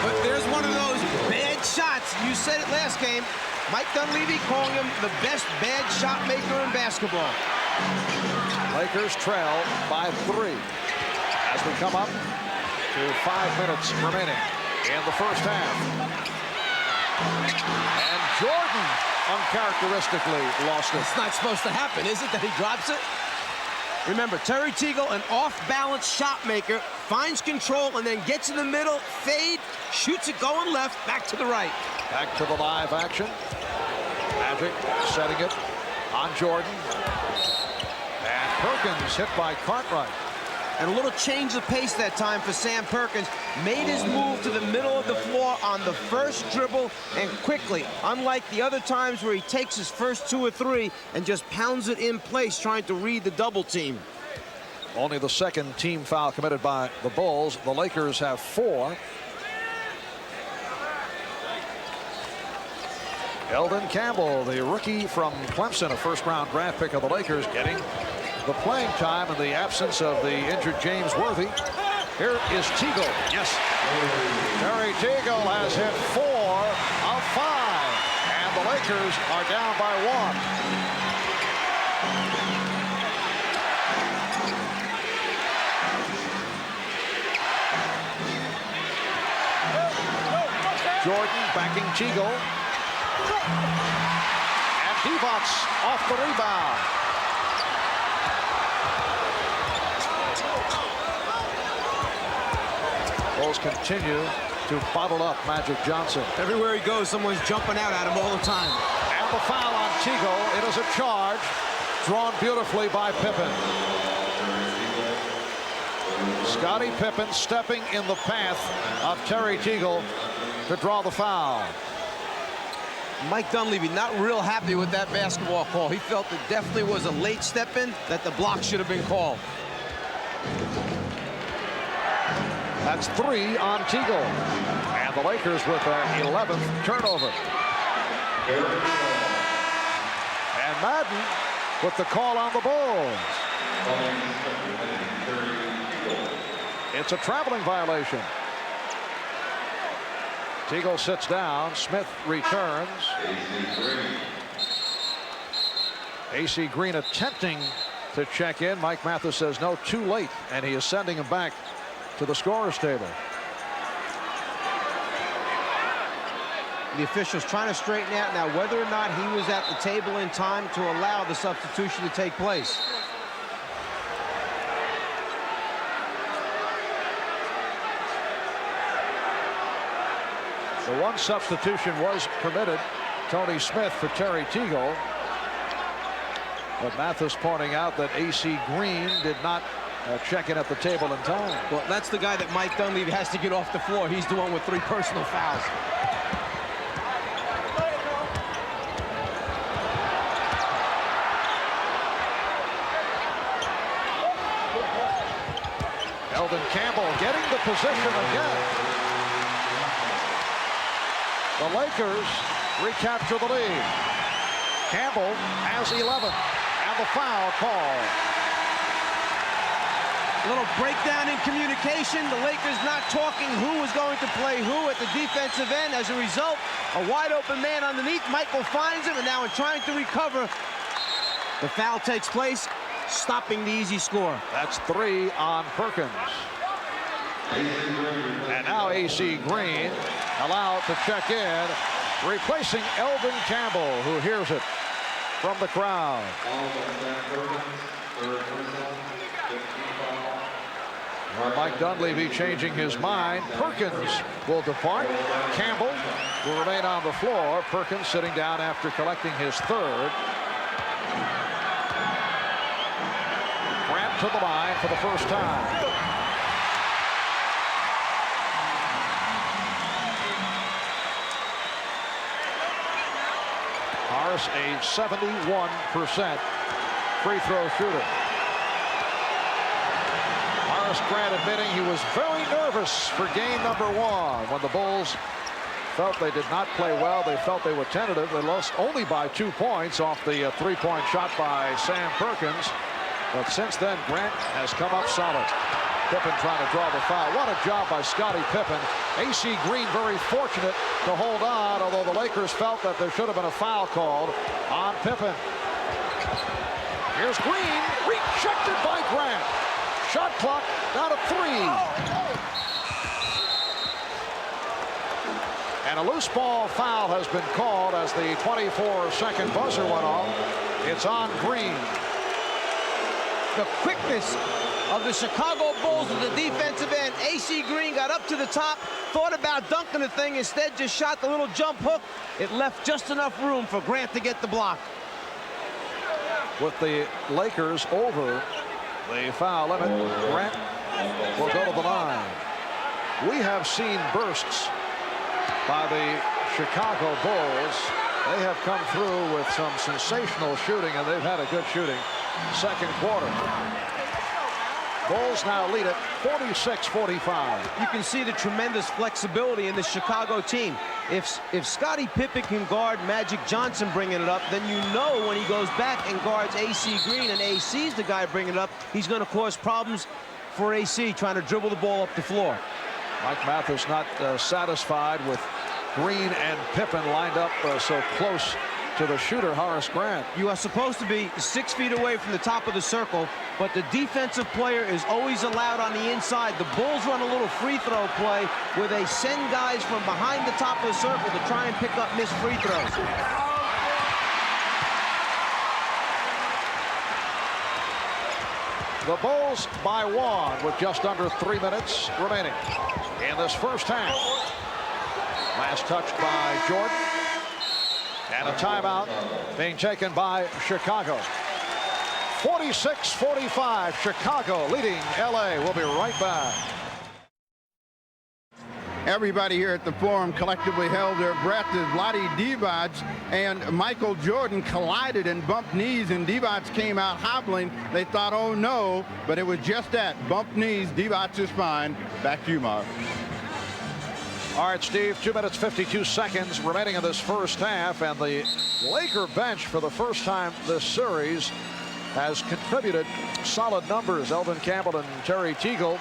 But there's one of those bad shots. You said it last game. Mike Dunleavy calling him the best bad shot maker in basketball. Lakers trail by 3 as we come up to 5 minutes remaining in the first half. And Jordan uncharacteristically lost it. It's not supposed to happen, is it, that he drops it? Remember, Terry Teagle, an off-balance shot maker, finds control and then gets in the middle, fade, shoots it going left, back to the right. Back to the live action. Magic setting it on Jordan. And Perkins hit by Cartwright. And a little change of pace that time for Sam Perkins. Made his move to the middle of the floor on the first dribble and quickly. Unlike the other times where he takes his first 2 or 3 and just pounds it in place trying to read the double team. Only the second team foul committed by the Bulls. The Lakers have 4. Eldon Campbell, the rookie from Clemson, a first-round draft pick of the Lakers, getting the playing time in the absence of the injured James Worthy. Here is Teagle. Yes. Terry Teagle has hit 4 of 5. And the Lakers are down by 1. Jordan backing Teagle. And Divac off the rebound. Bulls continue to bottle up Magic Johnson. Everywhere he goes, someone's jumping out at him all the time. And on the foul on Teagle. It is a charge drawn beautifully by Pippen. Scottie Pippen stepping in the path of Terry Teagle to draw the foul. Mike Dunleavy not real happy with that basketball call. He felt it definitely was a late step in, that the block should have been called. That's 3 on Teagle. And the Lakers with their 11th turnover. And Madden with the call on the Bulls. It's a traveling violation. Teagle sits down. Smith returns. AC Green attempting to check in. Mike Mathis says no, too late, and he is sending him back to the scorer's table. The officials trying to straighten out now whether or not he was at the table in time to allow the substitution to take place. The one substitution was permitted, Tony Smith for Terry Teagle. But Mathis pointing out that AC Green did not check in at the table in time. Well, that's the guy that Mike Dunleavy has to get off the floor. He's the one with 3 personal fouls. Eldon Campbell getting the position again. The Lakers recapture the lead. Campbell has 11, and the foul call. A little breakdown in communication. The Lakers not talking who was going to play who at the defensive end. As a result, a wide open man underneath. Michael finds him, and now in trying to recover, the foul takes place, stopping the easy score. That's 3 on Perkins. And now AC Green allowed to check in, replacing Eldon Campbell, who hears it from the crowd. Well, Mike Dunleavy changing his mind. Perkins will depart. Campbell will remain on the floor. Perkins sitting down after collecting his 3rd. Grant to the line for the first time. Harris, a 71% free throw shooter. Horace Grant admitting he was very nervous for game number 1 when the Bulls felt they did not play well. They felt they were tentative. They lost only by 2 points off the 3-point shot by Sam Perkins. But since then, Grant has come up solid. Pippen trying to draw the foul. What a job by Scottie Pippen. AC Green very fortunate to hold on, although the Lakers felt that there should have been a foul called on Pippen. Here's Green, rejected by Grant. Shot clock down to 3. And a loose ball foul has been called as the 24-second buzzer went off. It's on Green. The quickness of the Chicago Bulls with the defensive end. AC Green got up to the top, thought about dunking the thing, instead just shot the little jump hook. It left just enough room for Grant to get the block. With the Lakers over the foul limit, Grant will go to the line. We have seen bursts by the Chicago Bulls. They have come through with some sensational shooting, and they've had a good shooting second quarter. Bulls now lead it 46-45. You can see the tremendous flexibility in the Chicago team. If Scottie Pippen can guard Magic Johnson bringing it up, then you know when he goes back and guards AC Green, and AC's the guy bringing it up, he's going to cause problems for AC trying to dribble the ball up the floor. Mike Mathis not satisfied with Green and Pippen lined up so close to the shooter, Horace Grant. You are supposed to be 6 feet away from the top of the circle, but the defensive player is always allowed on the inside. The Bulls run a little free throw play where they send guys from behind the top of the circle to try and pick up missed free throws. The Bulls by 1 with just under 3 minutes remaining in this first half. Last touch by Jordan. And a timeout being taken by Chicago. 46-45, Chicago leading LA. We'll be right back. Everybody here at the Forum collectively held their breath as Vlade Divac and Michael Jordan collided and bumped knees, and Divac came out hobbling. They thought, oh no, but it was just that. Bumped knees. Divac is fine. Back to you, Mark. All right, Steve, 2 minutes, 52 seconds remaining in this first half, and the Laker bench for the first time this series has contributed solid numbers. Elvin Campbell and Terry Teagle,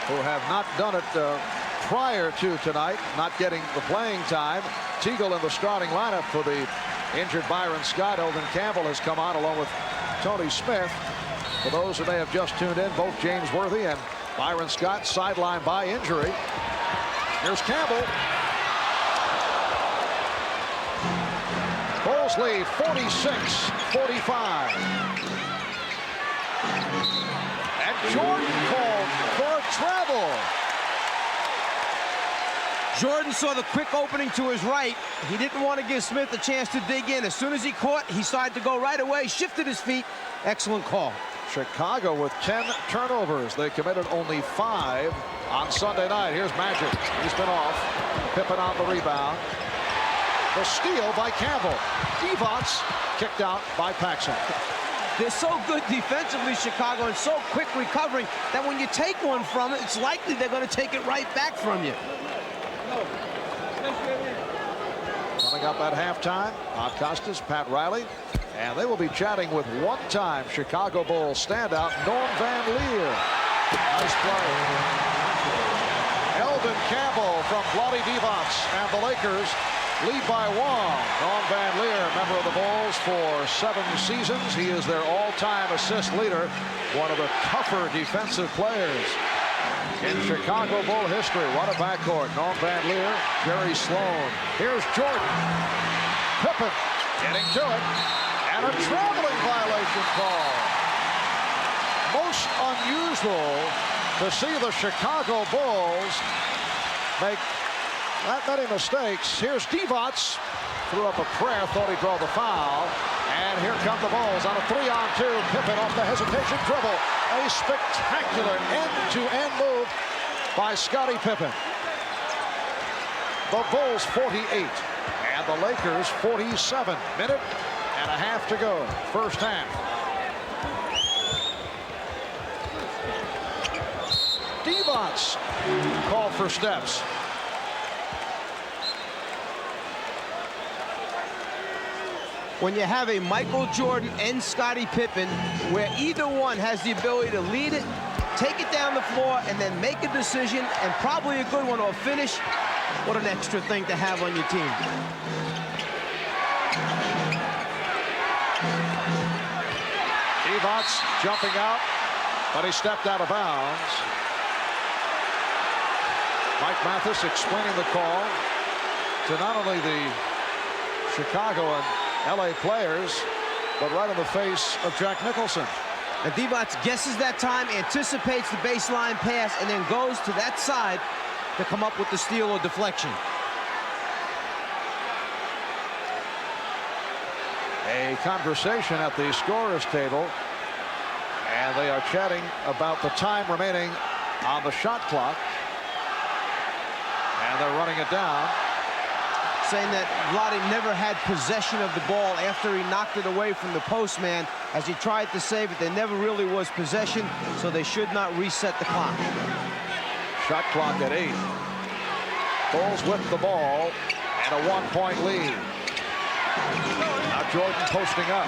who have not done it prior to tonight, not getting the playing time. Teagle in the starting lineup for the injured Byron Scott. Elvin Campbell has come on along with Tony Smith. For those who may have just tuned in, both James Worthy and Byron Scott sidelined by injury. Here's Campbell. Bulls lead 46-45. And Jordan called for a travel. Jordan saw the quick opening to his right. He didn't want to give Smith a chance to dig in. As soon as he caught, he started to go right away, shifted his feet. Excellent call. Chicago with 10 turnovers. They committed only 5 on Sunday night. Here's Magic. He's been off. Pippen on the rebound. The steal by Campbell. Divac kicked out by Paxson. They're so good defensively, Chicago, and so quick recovering that when you take one from it, it's likely they're going to take it right back from you. Coming up at halftime, Bob Costas, Pat Riley, and they will be chatting with one-time Chicago Bulls standout Norm Van Leer. Nice play. Elvin Campbell from Vlade Divac, and the Lakers lead by 1. Norm Van Leer, member of the Bulls for 7 seasons. He is their all-time assist leader, one of the tougher defensive players in Chicago Bull history. What a backcourt. Norm Van Leer, Jerry Sloan. Here's Jordan. Pippen getting to it. And a traveling violation call. Most unusual to see the Chicago Bulls make that many mistakes. Here's Divac. Threw up a prayer, thought he'd draw the foul. And here come the Bulls on a 3-on-2. Pippen off the hesitation dribble. A spectacular end-to-end move by Scottie Pippen. The Bulls 48 and the Lakers 47. Minute and a half to go. First half. Divac called for steps. When you have a Michael Jordan and Scottie Pippen, where either one has the ability to lead it, take it down the floor, and then make a decision, and probably a good one or a finish, what an extra thing to have on your team. Divac jumping out, but he stepped out of bounds. Mike Mathis explaining the call to not only the Chicago and LA players, but right in the face of Jack Nicholson. And Divac guesses that time, anticipates the baseline pass, and then goes to that side to come up with the steal or deflection. A conversation at the scorer's table, and they are chatting about the time remaining on the shot clock, and they're running it down. Saying that Vlade never had possession of the ball after he knocked it away from the postman. As he tried to save it, there never really was possession, so they should not reset the clock. Shot clock at 8. Bulls with the ball and a 1-point lead. Now Jordan posting up.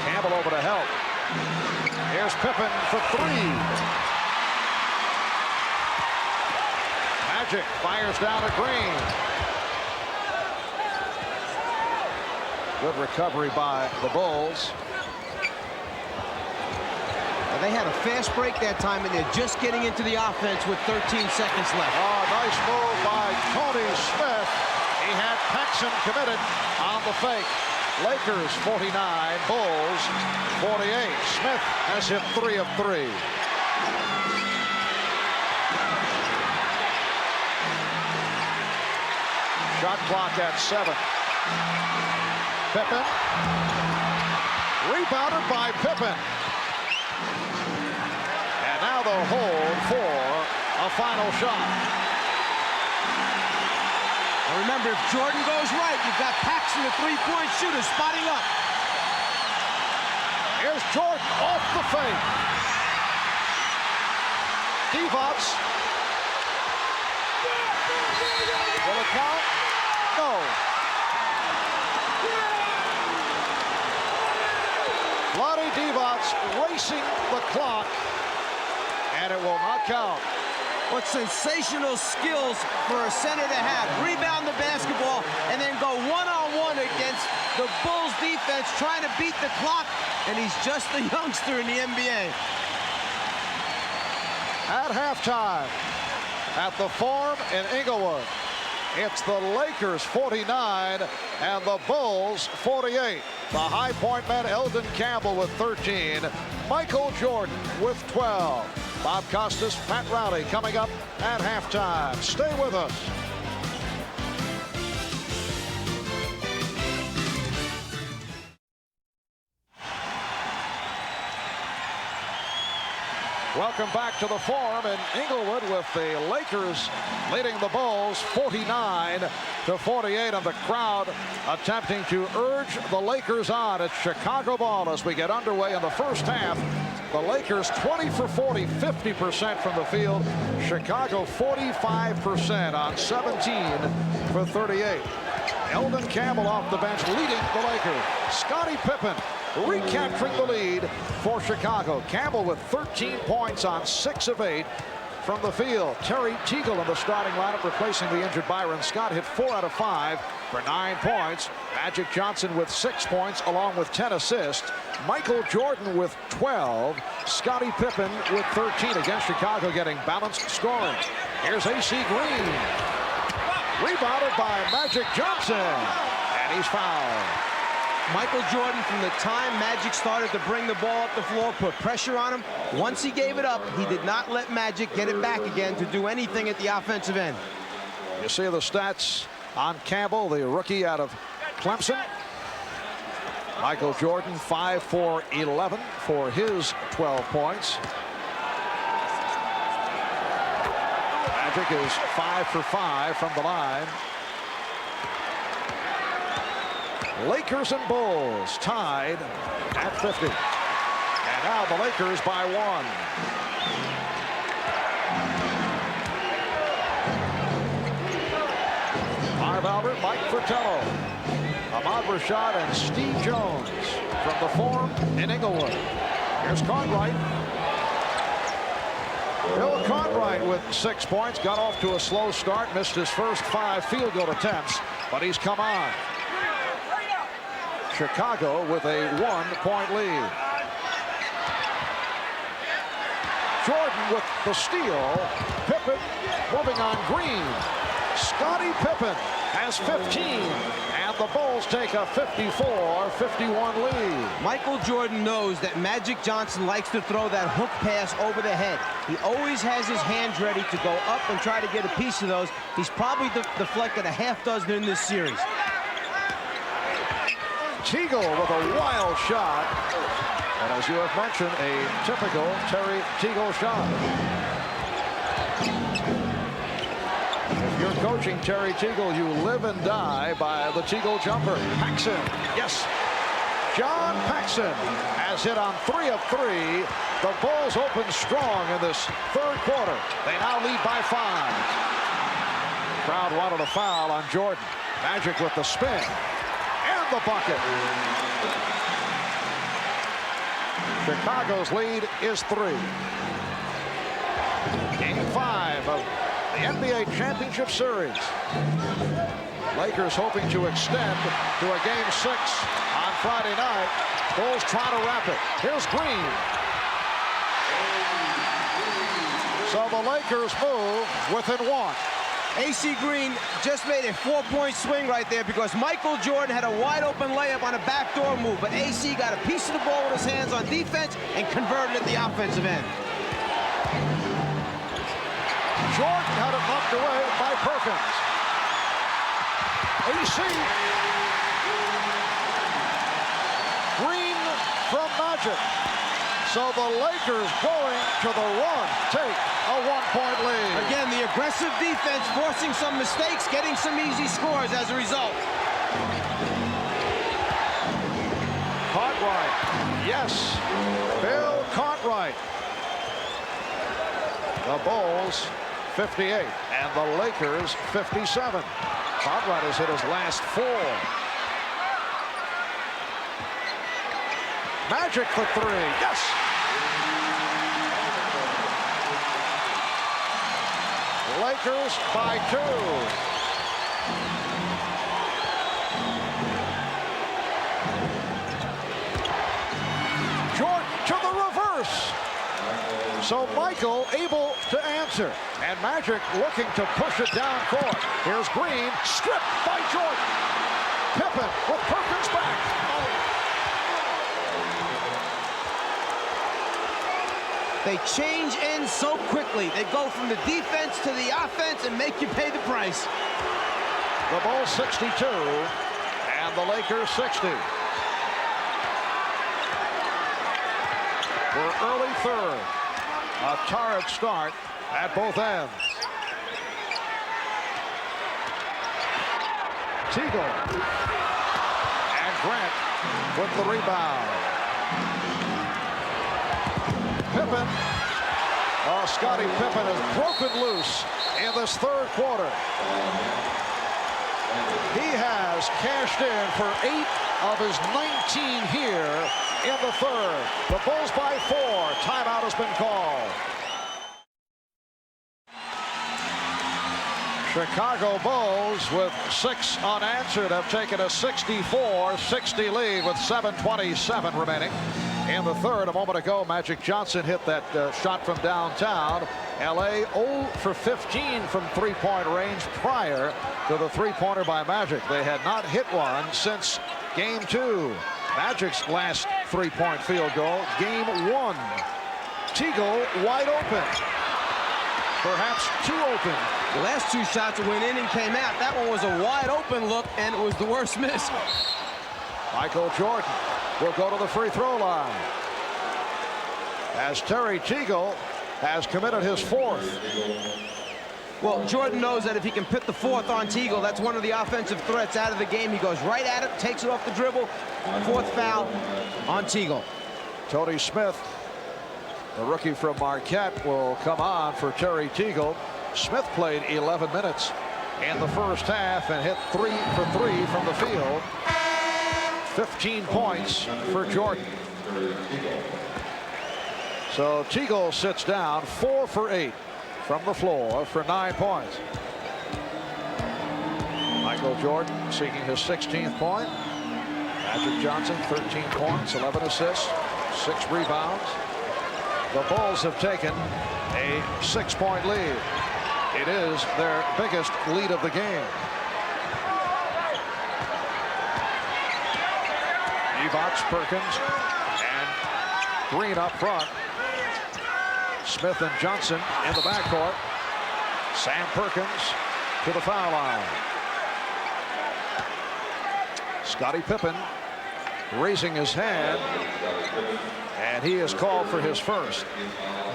Campbell over to help. Here's Pippen for 3. Magic fires down to Green. Good recovery by the Bulls. Well, they had a fast break that time, and they're just getting into the offense with 13 seconds left. Oh, nice move by Tony Smith. He had Paxson committed on the fake. Lakers 49, Bulls 48. Smith has hit 3 of 3. Shot clock at 7. Pippen. Rebounded by Pippen. And now the hold for a final shot. And remember, if Jordan goes right, you've got Paxson, the three-point shooter, spotting up. Here's Jordan off the fake. Divac. Will it count? No. Vlade Divac racing the clock, and it will not count. What sensational skills for a center to have. Rebound the basketball and then go one-on-one against the Bulls defense trying to beat the clock, and he's just a youngster in the NBA. At halftime, at the Forum in Inglewood, it's the Lakers 49 and the Bulls 48. The High Point men, Eldon Campbell with 13, Michael Jordan with 12. Bob Costas, Pat Riley coming up at halftime. Stay with us. Welcome back to the Forum in Inglewood with the Lakers leading the Bulls 49-48, and the crowd attempting to urge the Lakers on. It's Chicago ball as we get underway in the first half. The Lakers 20 for 40, 50% from the field. Chicago 45% on 17 for 38. Eldon Campbell off the bench leading the Lakers. Scottie Pippen recapturing the lead for Chicago. Campbell with 13 points on 6 of 8 from the field. Terry Teagle in the starting lineup replacing the injured Byron Scott. Hit 4 out of 5 for 9 points. Magic Johnson with 6 points along with 10 assists. Michael Jordan with 12. Scottie Pippen with 13. Against Chicago getting balanced scoring. Here's A.C. Green. Rebounded by Magic Johnson. And he's fouled. Michael Jordan, from the time Magic started to bring the ball up the floor, put pressure on him. Once he gave it up, he did not let Magic get it back again to do anything at the offensive end. You see the stats on Campbell, the rookie out of Clemson. Michael Jordan 5 for 11 for his 12 points. Magic is 5 for 5 from the line. Lakers and Bulls tied at 50. And now the Lakers by 1. Marv Albert, Mike Fratello, Ahmad Rashad, and Steve Jones from the Forum in Inglewood. Here's Cartwright. Bill Cartwright with 6 points. Got off to a slow start. Missed his first 5 field goal attempts, but he's come on. Chicago with a 1-point lead. Jordan with the steal. Pippen moving on Green. Scottie Pippen has 15, and the Bulls take a 54-51 lead. Michael Jordan knows that Magic Johnson likes to throw that hook pass over the head. He always has his hands ready to go up and try to get a piece of those. He's probably deflected a half dozen in this series. Teagle with a wild shot. And as you have mentioned, a typical Terry Teagle shot. If you're coaching Terry Teagle, you live and die by the Teagle jumper. Paxson, yes. John Paxson has hit on 3 of 3. The Bulls open strong in this third quarter. They now lead by 5. Crowd wanted a foul on Jordan. Magic with the spin. The bucket. Chicago's lead is 3. Game 5 of the NBA Championship Series. Lakers hoping to extend to a Game 6 on Friday night. Bulls trying to wrap it. Here's Green. So the Lakers move within 1. A.C. Green just made a 4-point swing right there because Michael Jordan had a wide-open layup on a backdoor move, but A.C. got a piece of the ball with his hands on defense and converted at the offensive end. Jordan had it knocked away by Perkins. AC. Green from Magic. So the Lakers going to the run, take a 1-point lead. Again, the aggressive defense forcing some mistakes, getting some easy scores as a result. Cartwright, yes, Bill Cartwright. The Bulls 58 and the Lakers 57. Cartwright has hit his last 4. Magic for 3, yes. Lakers by 2. Jordan to the reverse. So Michael able to answer. And Magic looking to push it down court. Here's Green, stripped by Jordan. Pippen with Perkins back. They change ends so quickly. They go from the defense to the offense and make you pay the price. The Bulls 62 and the Lakers 60. We're early third. A torrid start at both ends. Teagle and Grant with the rebound. Pippen. Oh, Scottie Pippen has broken loose in this third quarter. He has cashed in for 8 of his 19 here in the third. The Bulls by 4. Timeout has been called. Chicago Bulls with 6 unanswered have taken a 64-60 lead with 7:27 remaining. In the third, a moment ago, Magic Johnson hit that shot from downtown. L.A. 0 for 15 from three-point range prior to the three-pointer by Magic. They had not hit one since Game 2. Magic's last three-point field goal, Game 1. Teagle wide open. Perhaps too open. The last 2 shots went in and came out. That one was a wide open look, and it was the worst miss. Michael Jordan will go to the free throw line as Terry Teagle has committed his 4th. Well, Jordan knows that if he can put the 4th on Teagle, that's one of the offensive threats out of the game. He goes right at it, takes it off the dribble. 4th foul on Teagle. Tony Smith, the rookie from Marquette, will come on for Terry Teagle. Smith played 11 minutes in the first half and hit 3 for 3 from the field. 15 points for Jordan. So Teagle sits down 4 for 8 from the floor for 9 points. Michael Jordan seeking his 16th point. Magic Johnson 13 points, 11 assists, 6 rebounds. The Bulls have taken a 6-point lead. It is their biggest lead of the game. Evox, Perkins, and Green up front. Smith and Johnson in the backcourt. Sam Perkins to the foul line. Scottie Pippen raising his hand, and he is called for his first.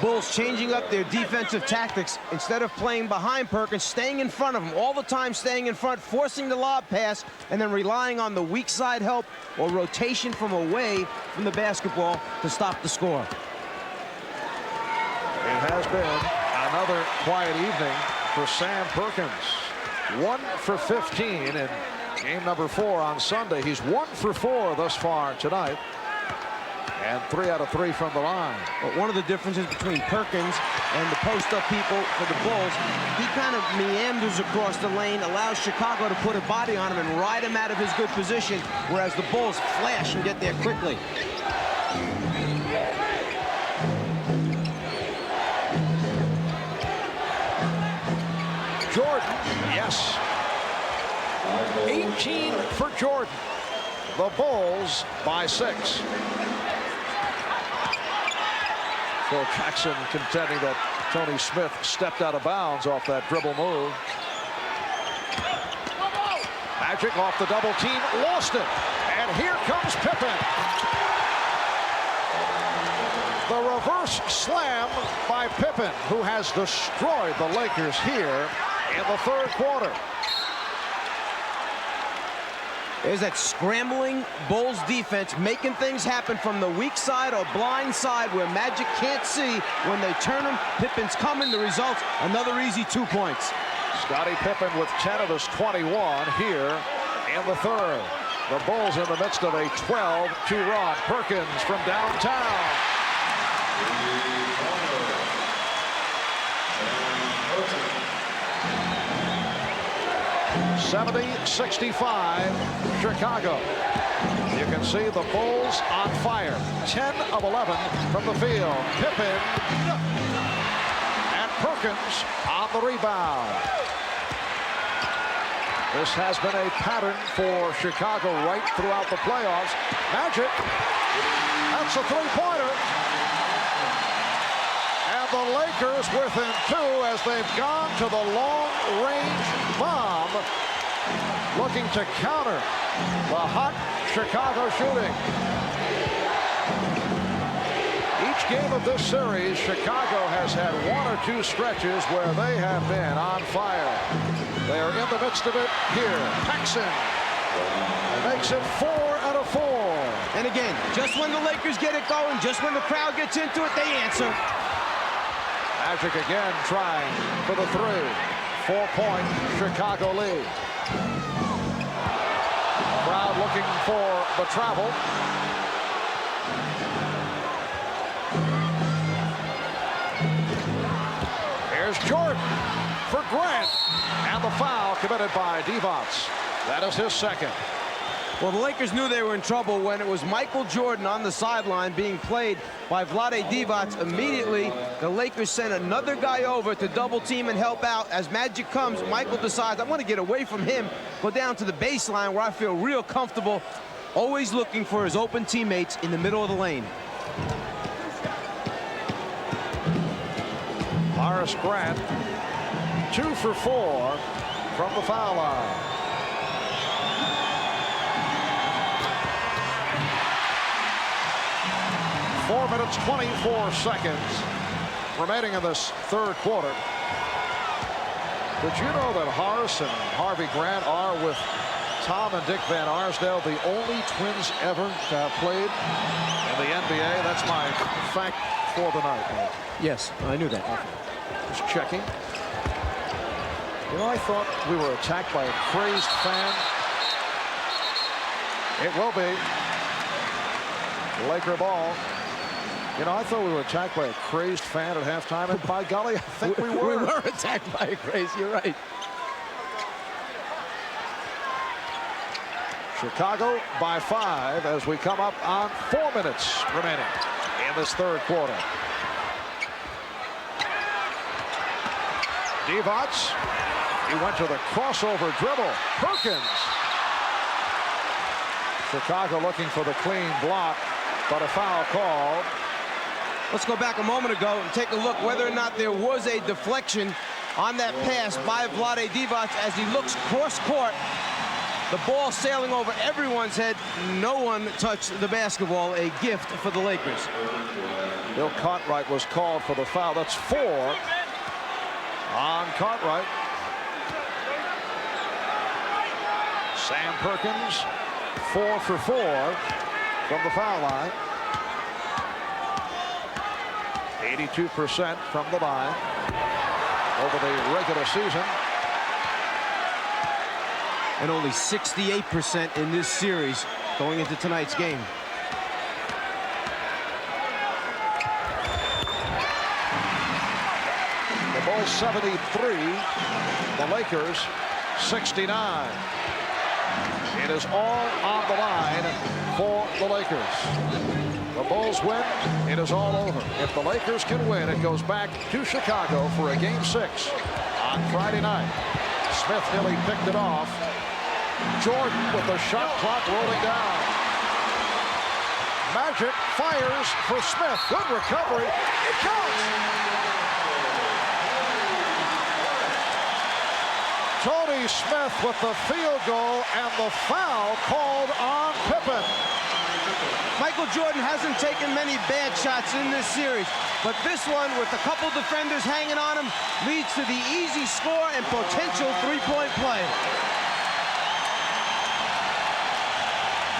Bulls changing up their defensive tactics. Instead of playing behind Perkins, staying in front of him, all the time staying in front, forcing the lob pass, and then relying on the weak side help or rotation from away from the basketball to stop the score. It has been another quiet evening for Sam Perkins. 1 for 15 in game number 4 on Sunday. He's 1 for 4 thus far tonight. And 3 out of 3 from the line. But one of the differences between Perkins and the post-up people for the Bulls, he kind of meanders across the lane, allows Chicago to put a body on him and ride him out of his good position, whereas the Bulls flash and get there quickly. Jordan, yes. 18 for Jordan. The Bulls by 6. Phil Jackson contending that Tony Smith stepped out of bounds off that dribble move. Magic Magic off the double team, lost it. And here comes Pippen. The reverse slam by Pippen, who has destroyed the Lakers here in the third quarter. There's that scrambling Bulls defense making things happen from the weak side or blind side where Magic can't see. When they turn him, Pippen's coming. The result, another easy 2 points. Scottie Pippen with 10 of his 21 here in the third. The Bulls in the midst of a 12-2 run. Perkins from downtown. 70-65, Chicago. You can see the Bulls on fire. 10 of 11 from the field. Pippen and Perkins on the rebound. This has been a pattern for Chicago right throughout the playoffs. Magic, that's a three-pointer. And the Lakers within two as they've gone to the long-range bomb, looking to counter the hot Chicago shooting. Each game of this series, Chicago has had one or two stretches where they have been on fire. They are in the midst of it here. Paxson makes it 4 out of 4. And again, just when the Lakers get it going, just when the crowd gets into it, they answer. Magic again trying for the three. 4-point Chicago lead. Crowd looking for the travel. Here's Jordan for Grant. And the foul committed by Divac. That is his second. Well, the Lakers knew they were in trouble when it was Michael Jordan on the sideline being played by Vlade Divac. Immediately, the Lakers sent another guy over to double team and help out. As Magic comes, Michael decides, I want to get away from him, go down to the baseline where I feel real comfortable, always looking for his open teammates in the middle of the lane. Horace Grant, 2 for 4 from the foul line. Four minutes, 24 seconds remaining in this third quarter. Did you know that Horace and Harvey Grant are, with Tom and Dick Van Arsdale, the only twins ever to have played in the NBA? That's my fact for the night. Yes, I knew that. Just checking. You know, I thought we were attacked by a crazed fan. It will be. Laker ball. You know, I thought we were attacked by a crazed fan at halftime, and by golly, I think we were. We were attacked by a craze, you're right. Chicago by 5 as we come up on 4 minutes remaining in this third quarter. Divac, he went to the crossover dribble. Perkins. Chicago looking for the clean block, but a foul called. Let's go back a moment ago and take a look whether or not there was a deflection on that pass by Vlade Divac as he looks cross-court. The ball sailing over everyone's head. No one touched the basketball. A gift for the Lakers. Bill Cartwright was called for the foul. That's 4 on Cartwright. Sam Perkins, 4 for 4 from the foul line. 82% from the line over the regular season. And only 68% in this series going into tonight's game. The Bulls 73, the Lakers 69. It is all on the line for the Lakers. The Bulls win, it is all over. If the Lakers can win, it goes back to Chicago for a Game 6 on Friday night. Smith nearly picked it off. Jordan with the shot clock rolling down. Magic fires for Smith. Good recovery. It counts. Tony Tony Smith with the field goal and the foul called on Pippen. Michael Jordan hasn't taken many bad shots in this series, but this one, with a couple defenders hanging on him, leads to the easy score and potential three-point play.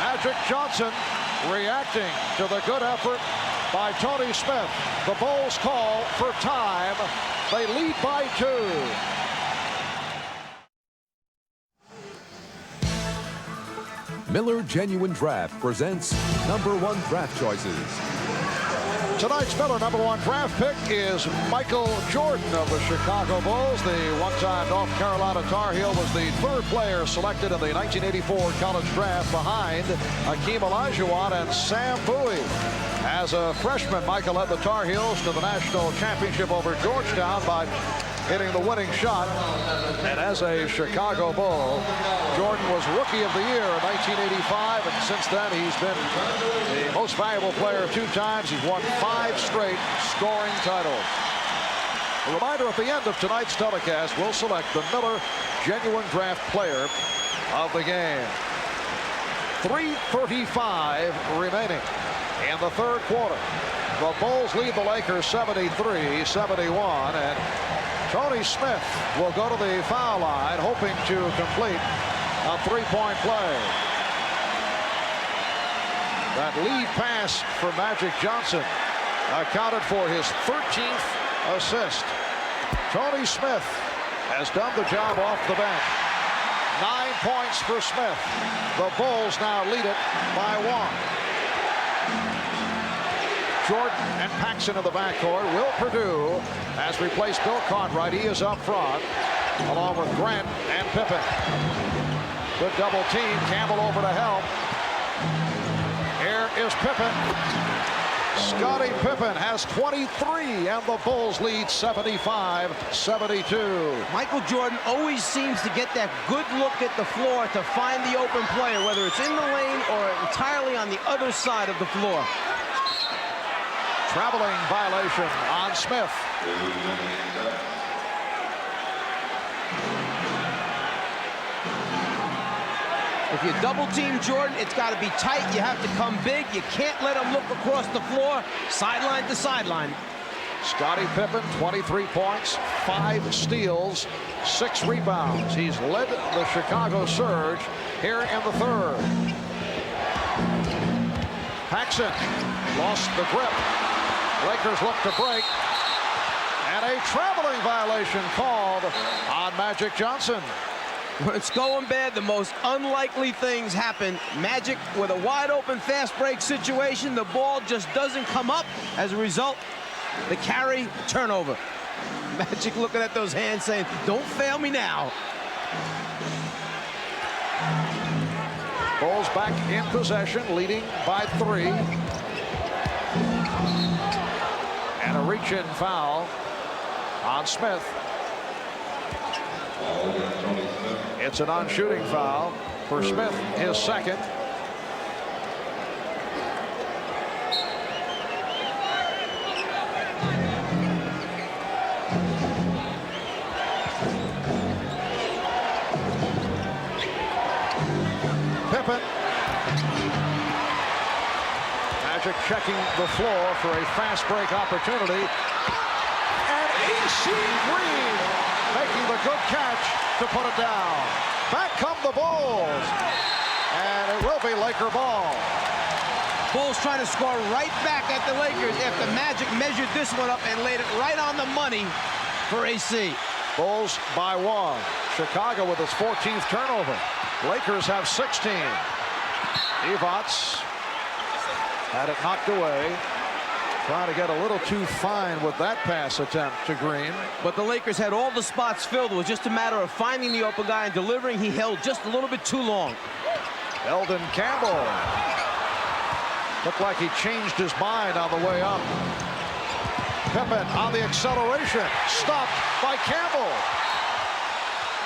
Magic Johnson reacting to the good effort by Tony Smith. The Bulls call for time. They lead by 2. Miller Genuine Draft presents #1 draft choices. Tonight's Miller #1 draft pick is Michael Jordan of the Chicago Bulls. The one-time North Carolina Tar Heel was the 3rd player selected in the 1984 college draft behind Hakeem Olajuwon and Sam Bowie. As a freshman, Michael led the Tar Heels to the national championship over Georgetown by hitting the winning shot. And as a Chicago Bull, Jordan was Rookie of the Year in 1985, and since then he's been the most valuable player 2 times. He's won 5 straight scoring titles. A reminder, at the end of tonight's telecast, we'll select the Miller Genuine Draft Player of the game. 3:35 remaining in the 3rd quarter. The Bulls lead the Lakers 73-71, and Tony Smith will go to the foul line, hoping to complete a 3-point play. That lead pass for Magic Johnson accounted for his 13th assist. Tony Smith has done the job off the bench. 9 points for Smith. The Bulls now lead it by 1. Jordan and Paxson in the backcourt. Will Perdue has replaced Bill Cartwright. He is up front, along with Grant and Pippen. Good double team. Campbell over to help. Here is Pippen. Scottie Pippen has 23, and the Bulls lead 75-72. Michael Jordan always seems to get that good look at the floor to find the open player, whether it's in the lane or entirely on the other side of the floor. Traveling violation on Smith. If you double team Jordan, it's got to be tight. You have to come big. You can't let him look across the floor, sideline to sideline. Scottie Pippen, 23 points, 5 steals, 6 rebounds. He's led the Chicago Surge here in the 3rd. Paxson lost the grip. Lakers look to break. And a traveling violation called on Magic Johnson. When it's going bad, the most unlikely things happen. Magic with a wide open fast break situation. The ball just doesn't come up. As a result, the carry, turnover. Magic looking at those hands saying, don't fail me now. Bulls back in possession, leading by 3. And a reach-in foul on Smith. It's a non-shooting foul for Smith, his 2nd. Pippen. Magic checking the floor for a fast break opportunity. And A.C. Green making the good catch to put it down. Back come the Bulls. And it will be Laker ball. Bulls trying to score right back at the Lakers after Magic measured this one up and laid it right on the money for AC. Bulls by 1. Chicago with its 14th turnover. Lakers have 16. Evots had it knocked away. Trying to get a little too fine with that pass attempt to Green. But the Lakers had all the spots filled. It was just a matter of finding the open guy and delivering. He held just a little bit too long. Eldon Campbell. Looked like he changed his mind on the way up. Pippen on the acceleration. Stopped by Campbell.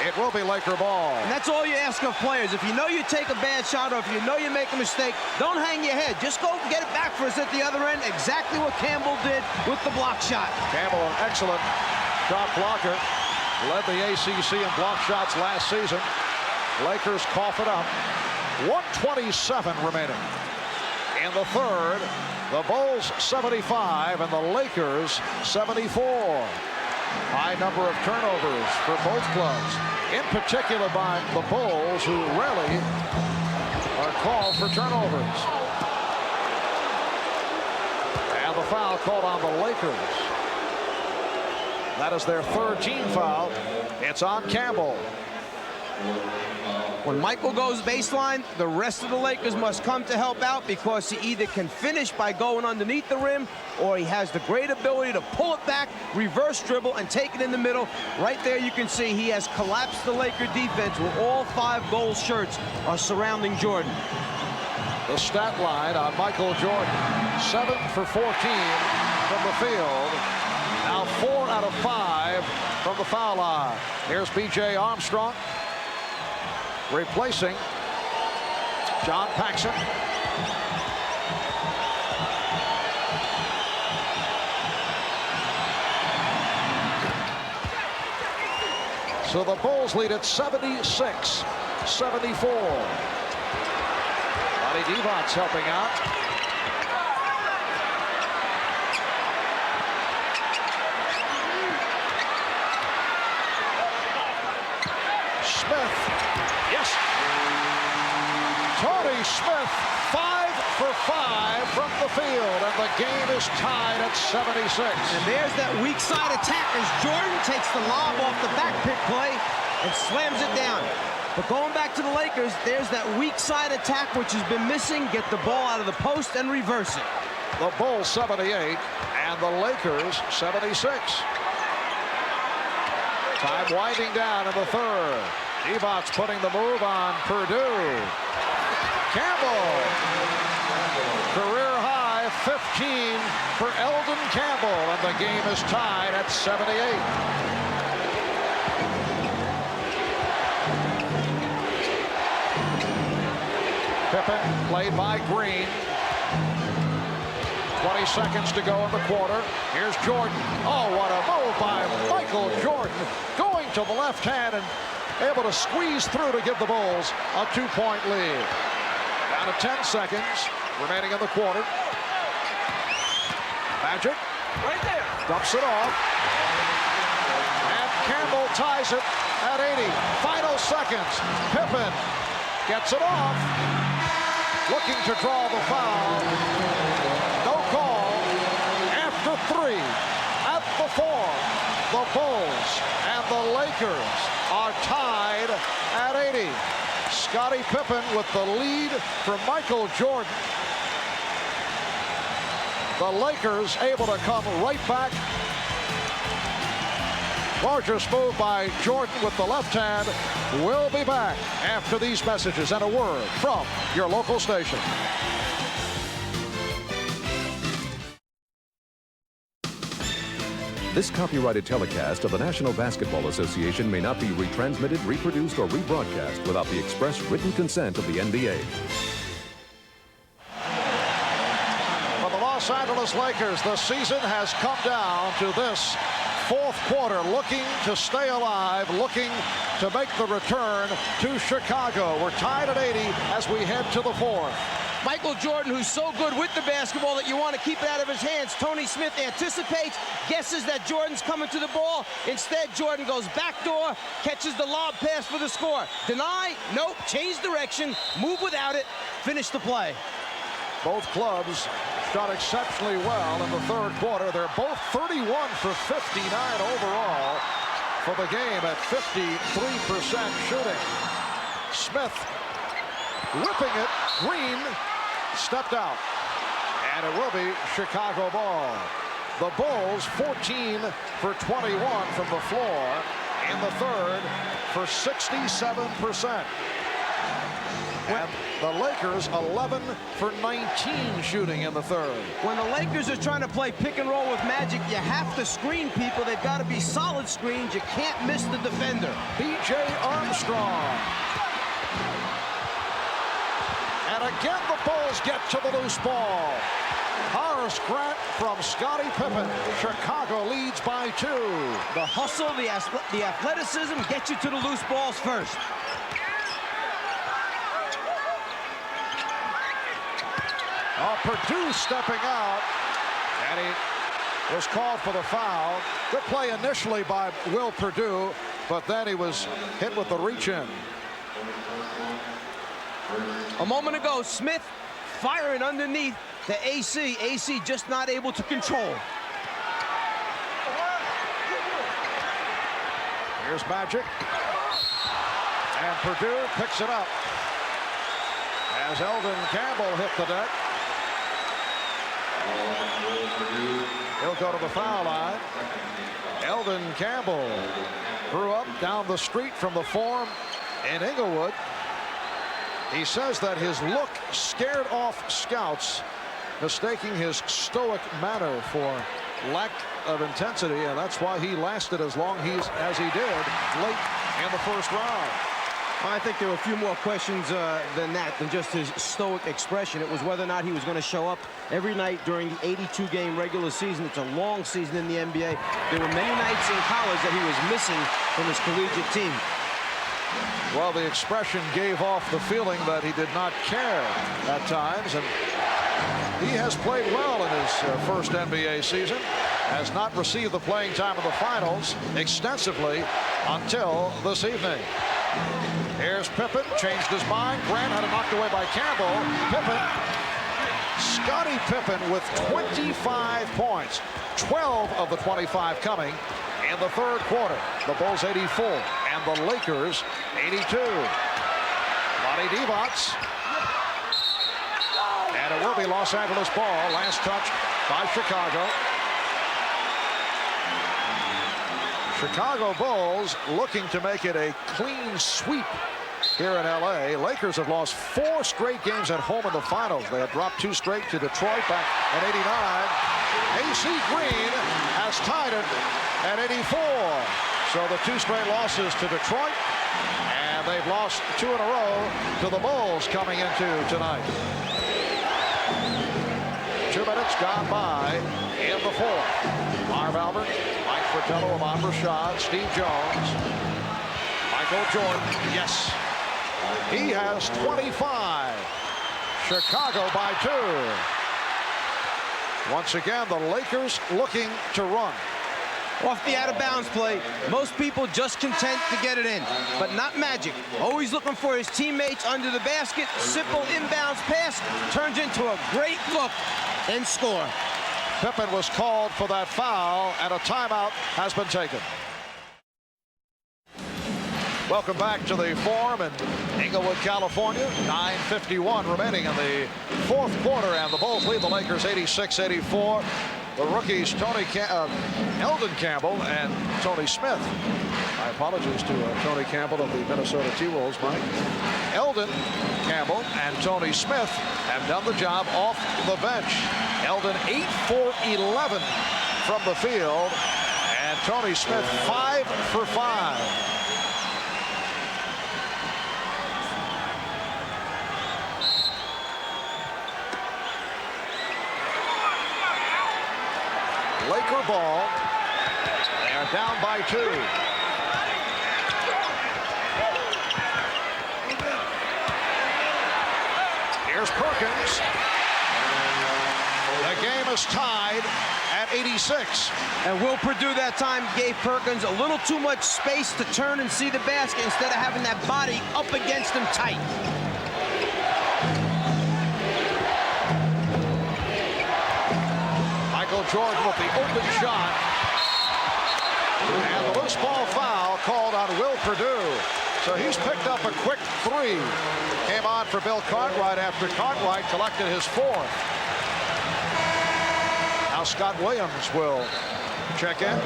It will be Laker ball. And that's all you ask of players. If you know you take a bad shot or if you know you make a mistake, don't hang your head. Just go get it back for us at the other end. Exactly what Campbell did with the block shot. Campbell, an excellent shot blocker. led the ACC in block shots last season. Lakers cough it up. 1:27 remaining in the third. The Bulls 75 and the Lakers 74. High number of turnovers for both clubs, in particular by the Bulls, who rarely are called for turnovers. And the foul called on the Lakers. That is their third team foul. It's on Campbell. When Michael goes baseline, the rest of the Lakers must come to help out, because he either can finish by going underneath the rim, or he has the great ability to pull it back, reverse dribble, and take it in the middle. Right there you can see he has collapsed the Laker defense, where all 5 gold shirts are surrounding Jordan. The stat line on Michael Jordan: 7 for 14 from the field. Now 4 out of 5 from the foul line. Here's B.J. Armstrong replacing John Paxson. So the Bulls lead at 76-74. Lonnie Divot's helping out. Smith. Yes. Tony Smith, 5 for 5 from the field, and the game is tied at 76. And there's that weak side attack as Jordan takes the lob off the back pick play and slams it down. But going back to the Lakers, there's that weak side attack which has been missing. Get the ball out of the post and reverse it. The Bulls 78 and the Lakers 76. Time winding down in the third. Divot's putting the move on Purdue. Campbell. Career high 15 for Eldon Campbell, and the game is tied at 78. Pippen played by Green. 20 seconds to go in the quarter. Here's Jordan. Oh, what a move by Michael Jordan. Going to the left hand and able to squeeze through to give the Bulls a 2-point lead. Down to 10 seconds remaining in the quarter. Magic. Right there. Dumps it off. And Campbell ties it at 80. Final seconds. Pippen gets it off. Looking to draw the foul. No call. After 3. At the 4. The Bulls and the Lakers are tied at 80. Scottie Pippen with the lead for Michael Jordan. The Lakers able to come right back. Gorgeous move by Jordan with the left hand. We'll be back after these messages and a word from your local station. This copyrighted telecast of the National Basketball Association may not be retransmitted, reproduced, or rebroadcast without the express written consent of the NBA. For the Los Angeles Lakers, the season has come down to this fourth quarter, looking to stay alive, looking to make the return to Chicago. We're tied at 80 as we head to the fourth. Michael Jordan, who's so good with the basketball that you want to keep it out of his hands. Tony Smith anticipates, guesses that Jordan's coming to the ball. Instead, Jordan goes backdoor, catches the lob pass for the score. Deny, nope, change direction, move without it, finish the play. Both clubs shot exceptionally well in the third quarter. They're both 31 for 59 overall for the game at 53% shooting. Smith whipping it. Green stepped out, and it will be Chicago ball. The Bulls 14 for 21 from the floor in the third for 67%. And the Lakers 11 for 19 shooting in the third. When the Lakers are trying to play pick and roll with Magic, you have to screen people. They've got to be solid screens. You can't miss the defender. B.J. Armstrong. And again, the Bulls get to the loose ball. Horace Grant from Scottie Pippen. Chicago leads by 2. The hustle, the athleticism get you to the loose balls first. Oh, Purdue stepping out, and he was called for the foul. Good play initially by Will Purdue, but then he was hit with the reach-in. A moment ago, Smith firing underneath the AC. AC just not able to control. Here's Magic. And Purdue picks it up as Eldon Campbell hit the deck. He'll go to the foul line. Eldon Campbell grew up down the street from the Forum in Inglewood. He says that his look scared off scouts, mistaking his stoic manner for lack of intensity, and that's why he lasted as long as he did late in the first round. I think there were a few more questions than just his stoic expression. It was whether or not he was going to show up every night during the 82-game regular season. It's a long season in the NBA. There were many nights in college that he was missing from his collegiate team. Well, the expression gave off the feeling that he did not care at times, and he has played well in his first NBA season, has not received the playing time of the finals extensively until this evening. Here's Pippen, changed his mind. Grant had it knocked away by Campbell. Pippen, Scottie Pippen with 25 points, 12 of the 25 coming in the third quarter. The Bulls 84 and the Lakers 82. Vlade Divac. And it will be Los Angeles ball. Last touch by Chicago. Chicago Bulls looking to make it a clean sweep here in L.A. Lakers have lost 4 straight games at home in the finals. They had dropped 2 straight to Detroit back in '89. AC Green has tied it at 84. So the 2 straight losses to Detroit, and they've lost 2 in a row to the Bulls coming into tonight. 2 minutes gone by in the fourth. Marv Albert, Mike Fratello, Ahmad Rashad, Steve Jones, Michael Jordan. Yes, he has 25. Chicago by 2. Once again, the Lakers looking to run. Off the out-of-bounds play, most people just content to get it in, but not Magic. Always looking for his teammates under the basket. Simple inbounds pass turns into a great look and score. Pippen was called for that foul, and a timeout has been taken. Welcome back to the Forum in Inglewood, California. 9:51 remaining in the fourth quarter, and the Bulls lead the Lakers 86-84. The rookies, Eldon Campbell and Tony Smith. My apologies to Tony Campbell of the Minnesota T-Wolves, Mike. Eldon Campbell and Tony Smith have done the job off the bench. Eldon 8 for 11 from the field, and Tony Smith 5 for 5. Laker ball. They are down by 2. Here's Perkins. The game is tied at 86. And Will Purdue that time gave Perkins a little too much space to turn and see the basket instead of having that body up against him tight. Michael Jordan with the open shot. And the loose ball foul called on Will Purdue. So he's picked up a quick 3. Came on for Bill Cartwright after Cartwright collected his 4th. Now Scott Williams will check in,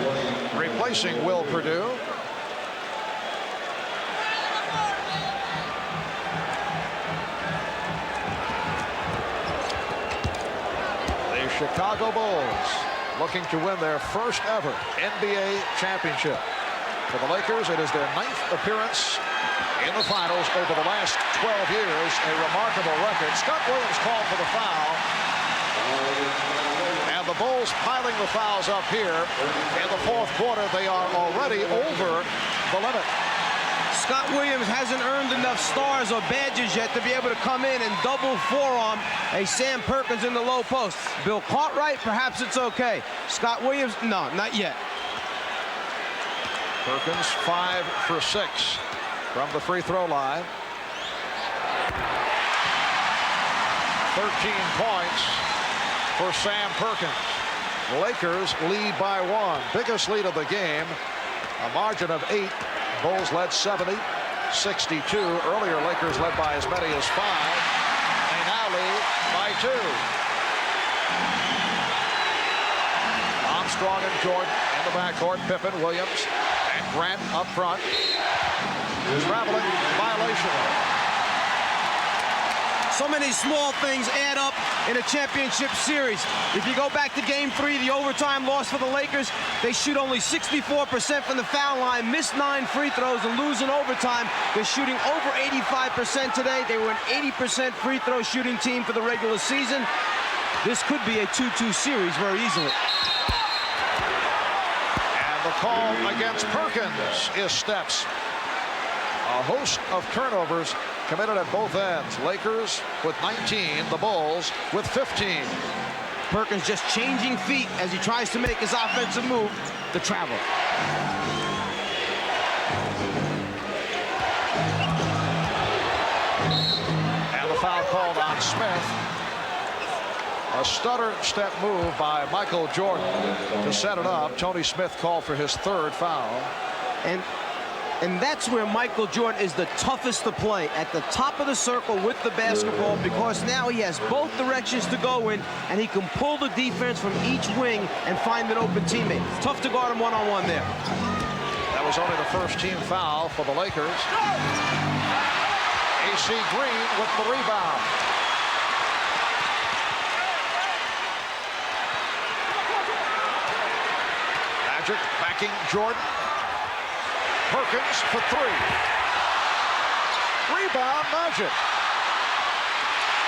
replacing Will Purdue. The Chicago Bulls looking to win their first ever NBA championship. For the Lakers, it is their 9th appearance in the finals over the last 12 years. A remarkable record. Scott Williams called for the foul. And the Bulls piling the fouls up here. In the fourth quarter, they are already over the limit. Scott Williams hasn't earned enough stars or badges yet to be able to come in and double forearm a Sam Perkins in the low post. Bill Cartwright, perhaps it's okay. Scott Williams, no, not yet. Perkins 5 for 6 from the free throw line. 13 points for Sam Perkins. Lakers lead by 1. Biggest lead of the game. A margin of 8. Bulls led 70-62. Earlier, Lakers led by as many as 5. They now lead by 2. Armstrong and Jordan in the backcourt. Pippen, Williams, and Grant up front. Traveling violation. So many small things add up in a championship series. If you go back to Game 3, the overtime loss for the Lakers, they shoot only 64% from the foul line, miss 9 free throws, and lose in overtime. They're shooting over 85% today. They were an 80% free throw shooting team for the regular season. This could be a 2-2 series very easily. And the call against Perkins is steps. A host of turnovers committed at both ends. Lakers with 19, the Bulls with 15. Perkins just changing feet as he tries to make his offensive move, the travel. And the foul called on Smith. A stutter step move by Michael Jordan to set it up. Tony Smith called for his 3rd foul. And that's where Michael Jordan is the toughest to play, at the top of the circle with the basketball, because now he has both directions to go in, and he can pull the defense from each wing and find an open teammate. Tough to guard him one-on-one there. That was only the first team foul for the Lakers. AC Green with the rebound. Magic backing Jordan. Perkins for 3. Rebound, Magic.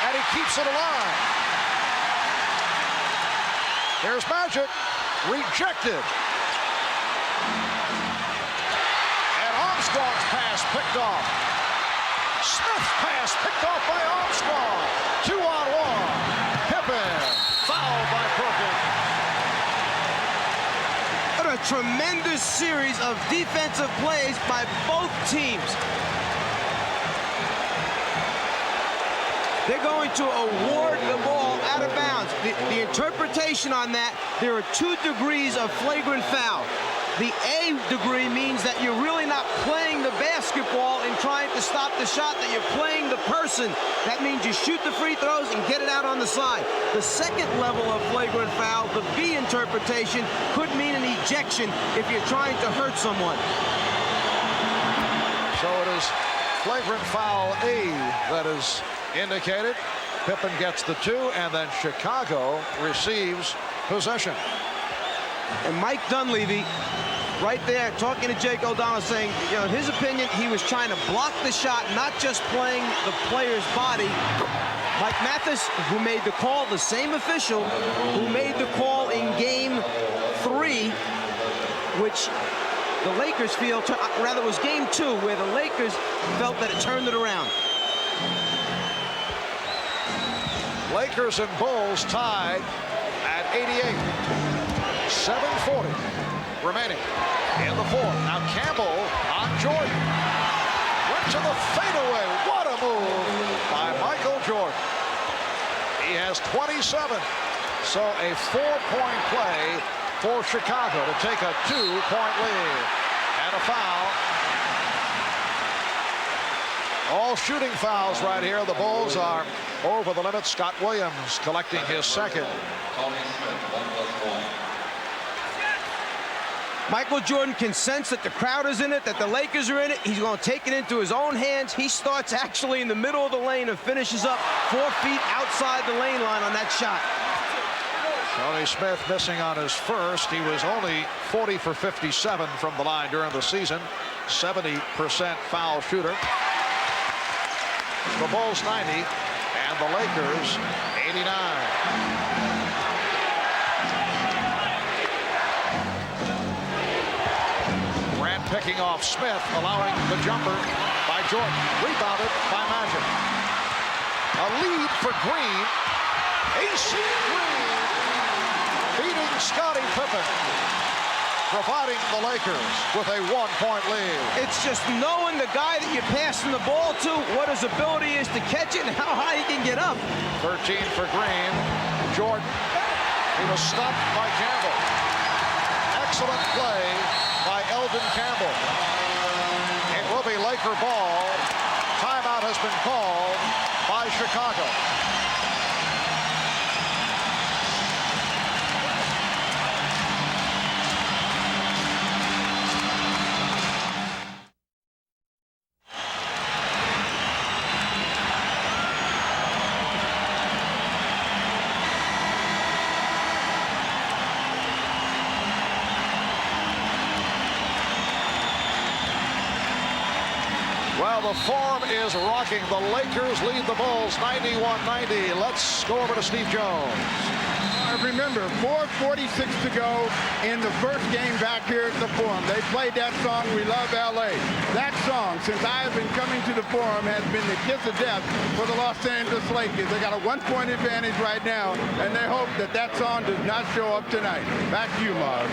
And he keeps it alive. There's Magic. Rejected. And Armstrong's pass picked off. Smith's pass picked off by Armstrong. 2-on-1. Pippen. Fouled by Perkins. What a tremendous series of defensive plays by both teams. They're going to award the ball out of bounds. The interpretation on that, there are 2 degrees of flagrant foul. The A degree means that you're really not playing the basketball and trying to stop the shot, that you're playing the person. That means you shoot the free throws and get it out on the side. The second level of flagrant foul, the B interpretation, could mean an ejection if you're trying to hurt someone. So it is flagrant foul A that is indicated. Pippen gets the 2, and then Chicago receives possession. And Mike Dunleavy, right there, talking to Jake O'Donnell, saying, you know, in his opinion, he was trying to block the shot, not just playing the player's body. Mike Mathis, who made the call, the same official who made the call in Game 3, which the Lakers feel, rather it was Game 2, where the Lakers felt that it turned it around. Lakers and Bulls tied at 88. 7:40 remaining in the 4th. Now Campbell on Jordan. Went to the fadeaway. What a move by Michael Jordan. He has 27. So a 4-point play for Chicago to take a 2-point lead. And a foul. All shooting fouls right here. The Bulls are over the limit. Scott Williams collecting his 2nd. Michael Jordan can sense that the crowd is in it, that the Lakers are in it. He's going to take it into his own hands. He starts actually in the middle of the lane and finishes up 4 feet outside the lane line on that shot. Tony Smith missing on his first. He was only 40 for 57 from the line during the season. 70% foul shooter. The Bulls 90, And the Lakers, 89. Grant picking off Smith, allowing the jumper by Jordan. Rebounded by Magic. A lead for Green. AC Green beating Scottie Pippen, providing the Lakers with a 1-point lead. It's just knowing the guy that you're passing the ball to, what his ability is to catch it and how high he can get up. 13 for Green. Jordan. He was stopped by Campbell. Excellent play by Eldon Campbell. It will be Laker ball. Timeout has been called by Chicago. Well, the Forum is rocking. The Lakers lead the Bulls 91-90. Let's go over to Steve Jones. Remember, 4:46 to go in the first game back here at the Forum. They played that song, We Love L.A. That song, since I have been coming to the Forum, has been the kiss of death for the Los Angeles Lakers. They got a 1-point advantage right now, and they hope that that song does not show up tonight. Back to you, Marv.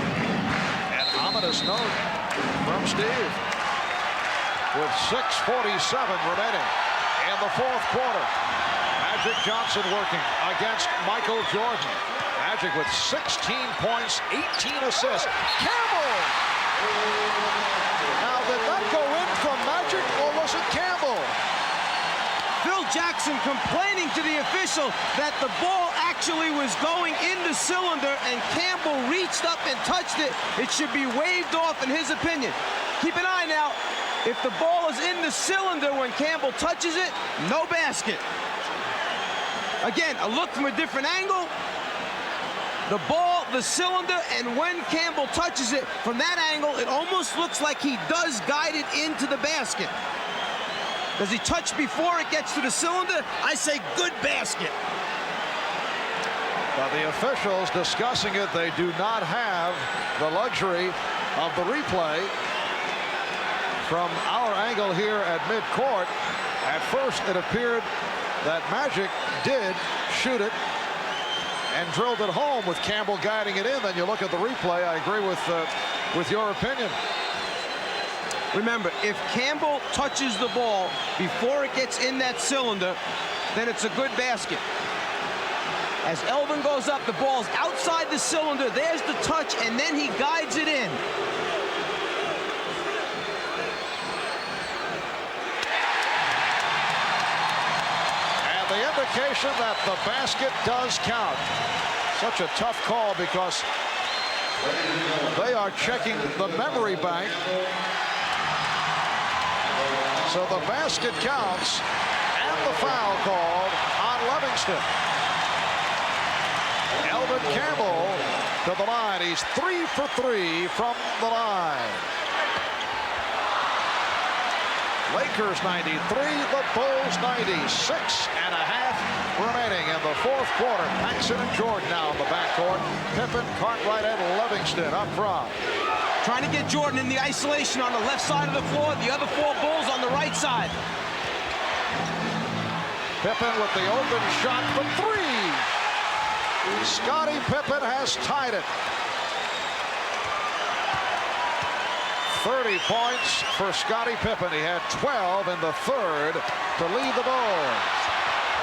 An ominous note from Steve. With 6:47 remaining in the fourth quarter. Magic Johnson working against Michael Jordan. Magic with 16 points, 18 assists. Campbell! Now, did that go in from Magic, or was it Campbell? Phil Jackson complaining to the official that the ball actually was going in the cylinder and Campbell reached up and touched it. It should be waved off in his opinion. Keep an eye now. If the ball is in the cylinder when Campbell touches it, no basket. Again, a look from a different angle. The ball, the cylinder, and when Campbell touches it, from that angle, it almost looks like he does guide it into the basket. Does he touch before it gets to the cylinder? I say good basket. Now, the officials discussing it, they do not have the luxury of the replay. From our angle here at midcourt, at first it appeared that Magic did shoot it and drilled it home with Campbell guiding it in. Then you look at the replay, I agree with your opinion. Remember, if Campbell touches the ball before it gets in that cylinder, then it's a good basket. As Elvin goes up, the ball's outside the cylinder. There's the touch, and then he guides it in. The indication that the basket does count. Such a tough call because they are checking the memory bank. So the basket counts and the foul called on Livingston. Elvin Campbell to the line. He's 3 for 3 from the line. Lakers 93, the Bulls 90. 6.5 remaining in the fourth quarter. Paxson and Jordan now in the backcourt. Pippen, Cartwright, and Livingston up front. Trying to get Jordan in the isolation on the left side of the floor. The other 4 Bulls on the right side. Pippen with the open shot for 3. Scottie Pippen has tied it. 30 points for Scottie Pippen. He had 12 in the third to lead the Bulls.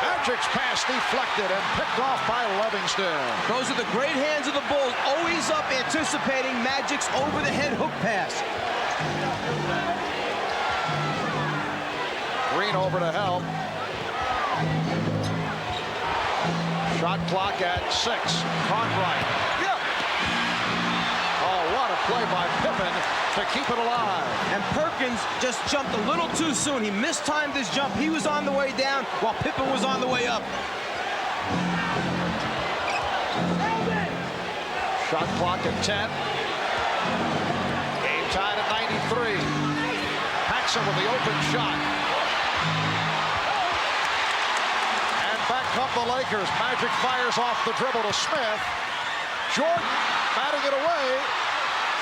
Magic's pass deflected and picked off by Livingston. Those are the great hands of the Bulls, always up anticipating Magic's over-the-head hook pass. Green over to help. Shot clock at 6. Cartwright. Yep. Oh, what a play by Pippen to keep it alive. And Perkins just jumped a little too soon. He mistimed his jump. He was on the way down while Pippen was on the way up. Shot clock at 10. Game tied at 93. Paxson with the open shot. the Lakers. Magic fires off the dribble to Smith. Jordan batting it away.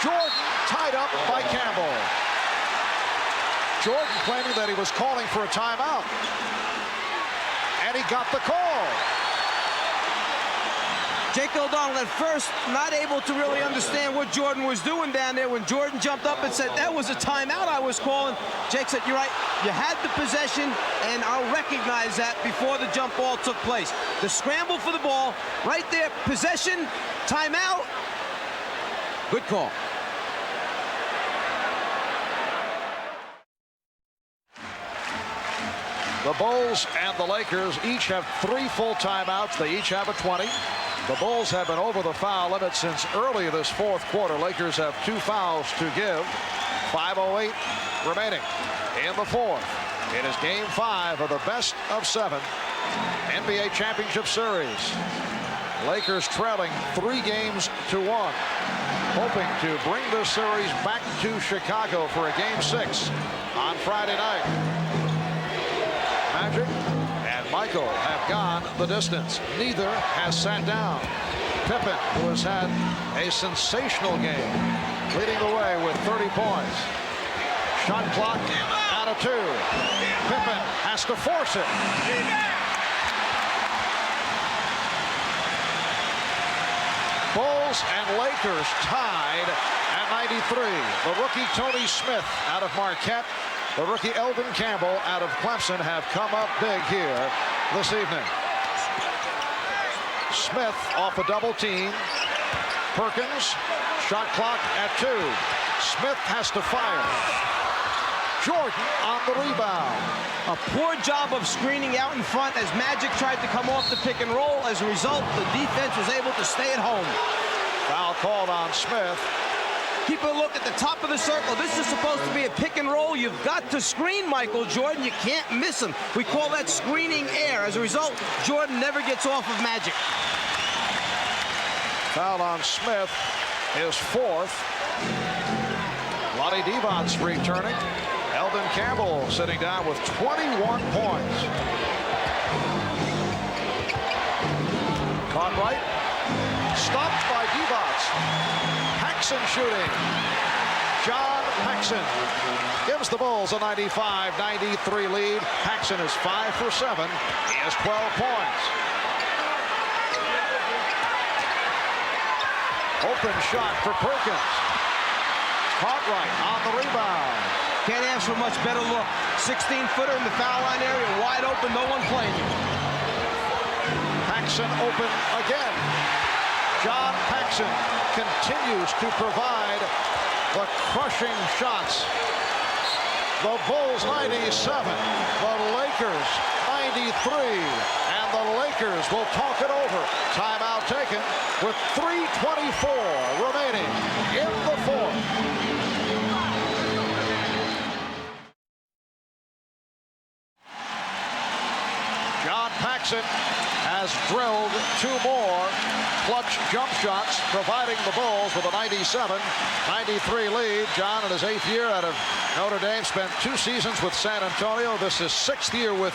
Jordan tied up by Campbell. Jordan claiming that he was calling for a timeout. And he got the call. Jake O'Donnell at first not able to really understand what Jordan was doing down there. When Jordan jumped up and said, that was a timeout I was calling, Jake said, you're right, you had the possession, and I'll recognize that before the jump ball took place. The scramble for the ball, right there, possession, timeout, good call. The Bulls and the Lakers each have 3 full timeouts. They each have a 20. The Bulls have been over the foul limit since early this fourth quarter. Lakers have 2 fouls to give. 5:08 remaining in the fourth. It is game 5 of the best of 7 NBA Championship Series. Lakers trailing 3 games to 1. Hoping to bring this series back to Chicago for a game 6 on Friday night. Magic and Michael have gone the distance. Neither has sat down. Pippen, who has had a sensational game, leading the way with 30 points. Shot clock out of 2. Pippen has to force it. Bulls and Lakers tied at 93. The rookie Tony Smith out of Marquette, the rookie Elvin Campbell out of Clemson have come up big here this evening. Smith off a double team. Perkins, shot clock at 2. Smith has to fire. Jordan on the rebound. A poor job of screening out in front as Magic tried to come off the pick and roll. As a result, the defense was able to stay at home. Foul called on Smith. Keep a look at the top of the circle. This is supposed to be a pick and roll. You've got to screen Michael Jordan. You can't miss him. We call that screening air. As a result, Jordan never gets off of Magic. Foul on Smith, his 4th. Lonnie Devon's returning. Elvin Campbell sitting down with 21 points. Caught right. Stopped by Devon. Paxson shooting. John Paxson gives the Bulls a 95-93 lead. Paxson is 5 for 7. He has 12 points. Open shot for Perkins. Caught right on the rebound. Can't ask for much better look. 16-footer in the foul line area, wide open, no one playing you. Paxson open again. John Paxson continues to provide the crushing shots. The Bulls 97, the Lakers 93, and the Lakers will talk it over. Timeout taken with 3:24 remaining in the fourth. John Paxson has drilled 2 more clutch jump shots, providing the Bulls with a 97-93 lead. John, in his 8th year out of Notre Dame, spent 2 seasons with San Antonio. This is 6th year with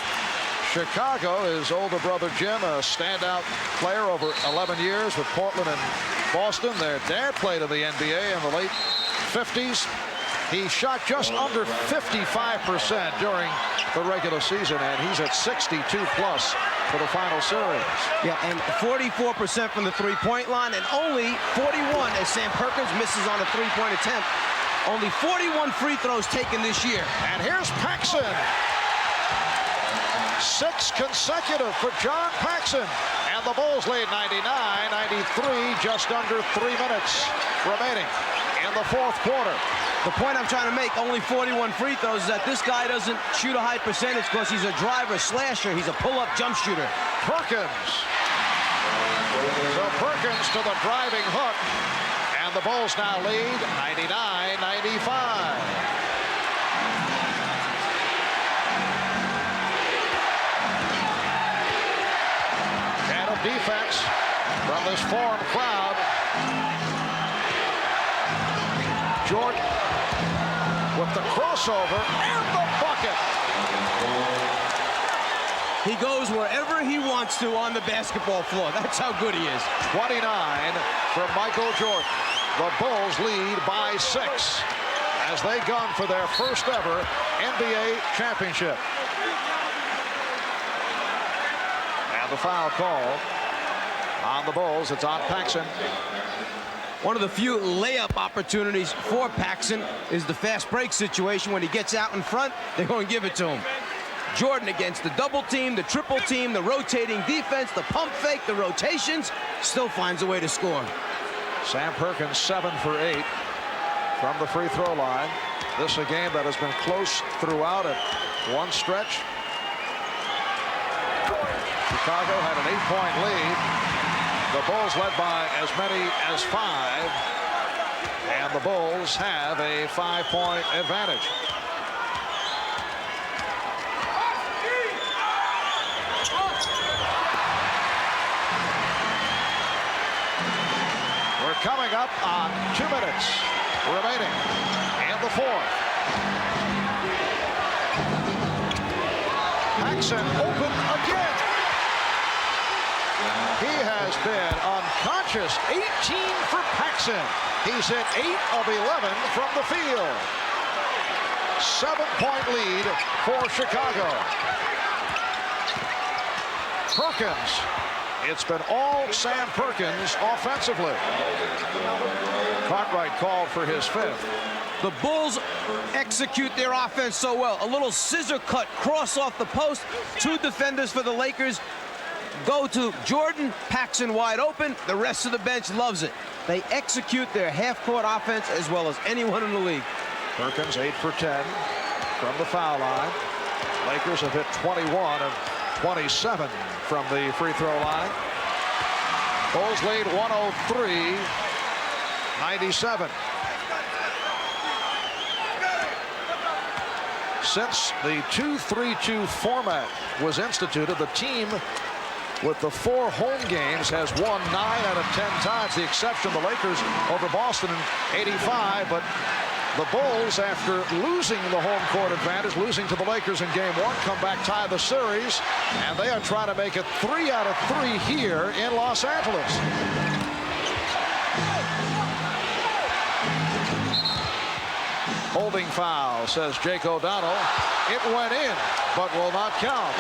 Chicago. His older brother Jim, a standout player over 11 years with Portland and Boston. Their dad played in the NBA in the late 50s. He shot just under 55% during the regular season, and he's at 62+ for the final series. Yeah, and 44% from the three-point line, and only 41 as Sam Perkins misses on a three-point attempt. Only 41 free throws taken this year. And here's Paxson. 6 consecutive for John Paxson. And the Bulls lead 99-93, just under 3 minutes remaining in the fourth quarter. The point I'm trying to make, only 41 free throws, is that this guy doesn't shoot a high percentage because he's a driver, slasher. He's a pull-up jump shooter. Perkins. So Perkins to the driving hook. And the Bulls now lead 99-95. And a defense from this foreign crowd. Jordan with the crossover and the bucket. He goes wherever he wants to on the basketball floor. That's how good he is. 29 for Michael Jordan. The Bulls lead by 6 as they gun for their first ever NBA championship. And the foul call on the Bulls. It's on Paxson. One of the few layup opportunities for Paxson is the fast break situation. When he gets out in front, they're going to give it to him. Jordan against the double team, the triple team, the rotating defense, the pump fake, the rotations, still finds a way to score. Sam Perkins 7 for 8 from the free throw line. This a game that has been close throughout at one stretch. Chicago had an 8-point lead. The Bulls led by as many as 5, and the Bulls have a 5-point advantage. We're coming up on 2 minutes remaining in the fourth. Paxson open again. He has been unconscious. 18 for Paxson. He's hit 8 of 11 from the field. 7-point lead for Chicago. Perkins. It's been all Sam Perkins offensively. Cartwright called for his 5th. The Bulls execute their offense so well. A little scissor cut cross off the post. 2 defenders for the Lakers go to Jordan. Paxson wide open. The rest of the bench loves it. They execute their half-court offense as well as anyone in the league. Perkins 8 for 10 from the foul line. Lakers have hit 21 of 27 from the free throw line. Bulls lead 103-97. Since the 2-3-2 format was instituted, the team with the 4 home games has won 9 out of 10 times. The exception, the Lakers over Boston in '85, but the Bulls, after losing the home court advantage, losing to the Lakers in game 1, come back, tie the series, and they are trying to make it 3 out of 3 here in Los Angeles. Holding foul, says Jake O'Donnell. It went in, but will not count.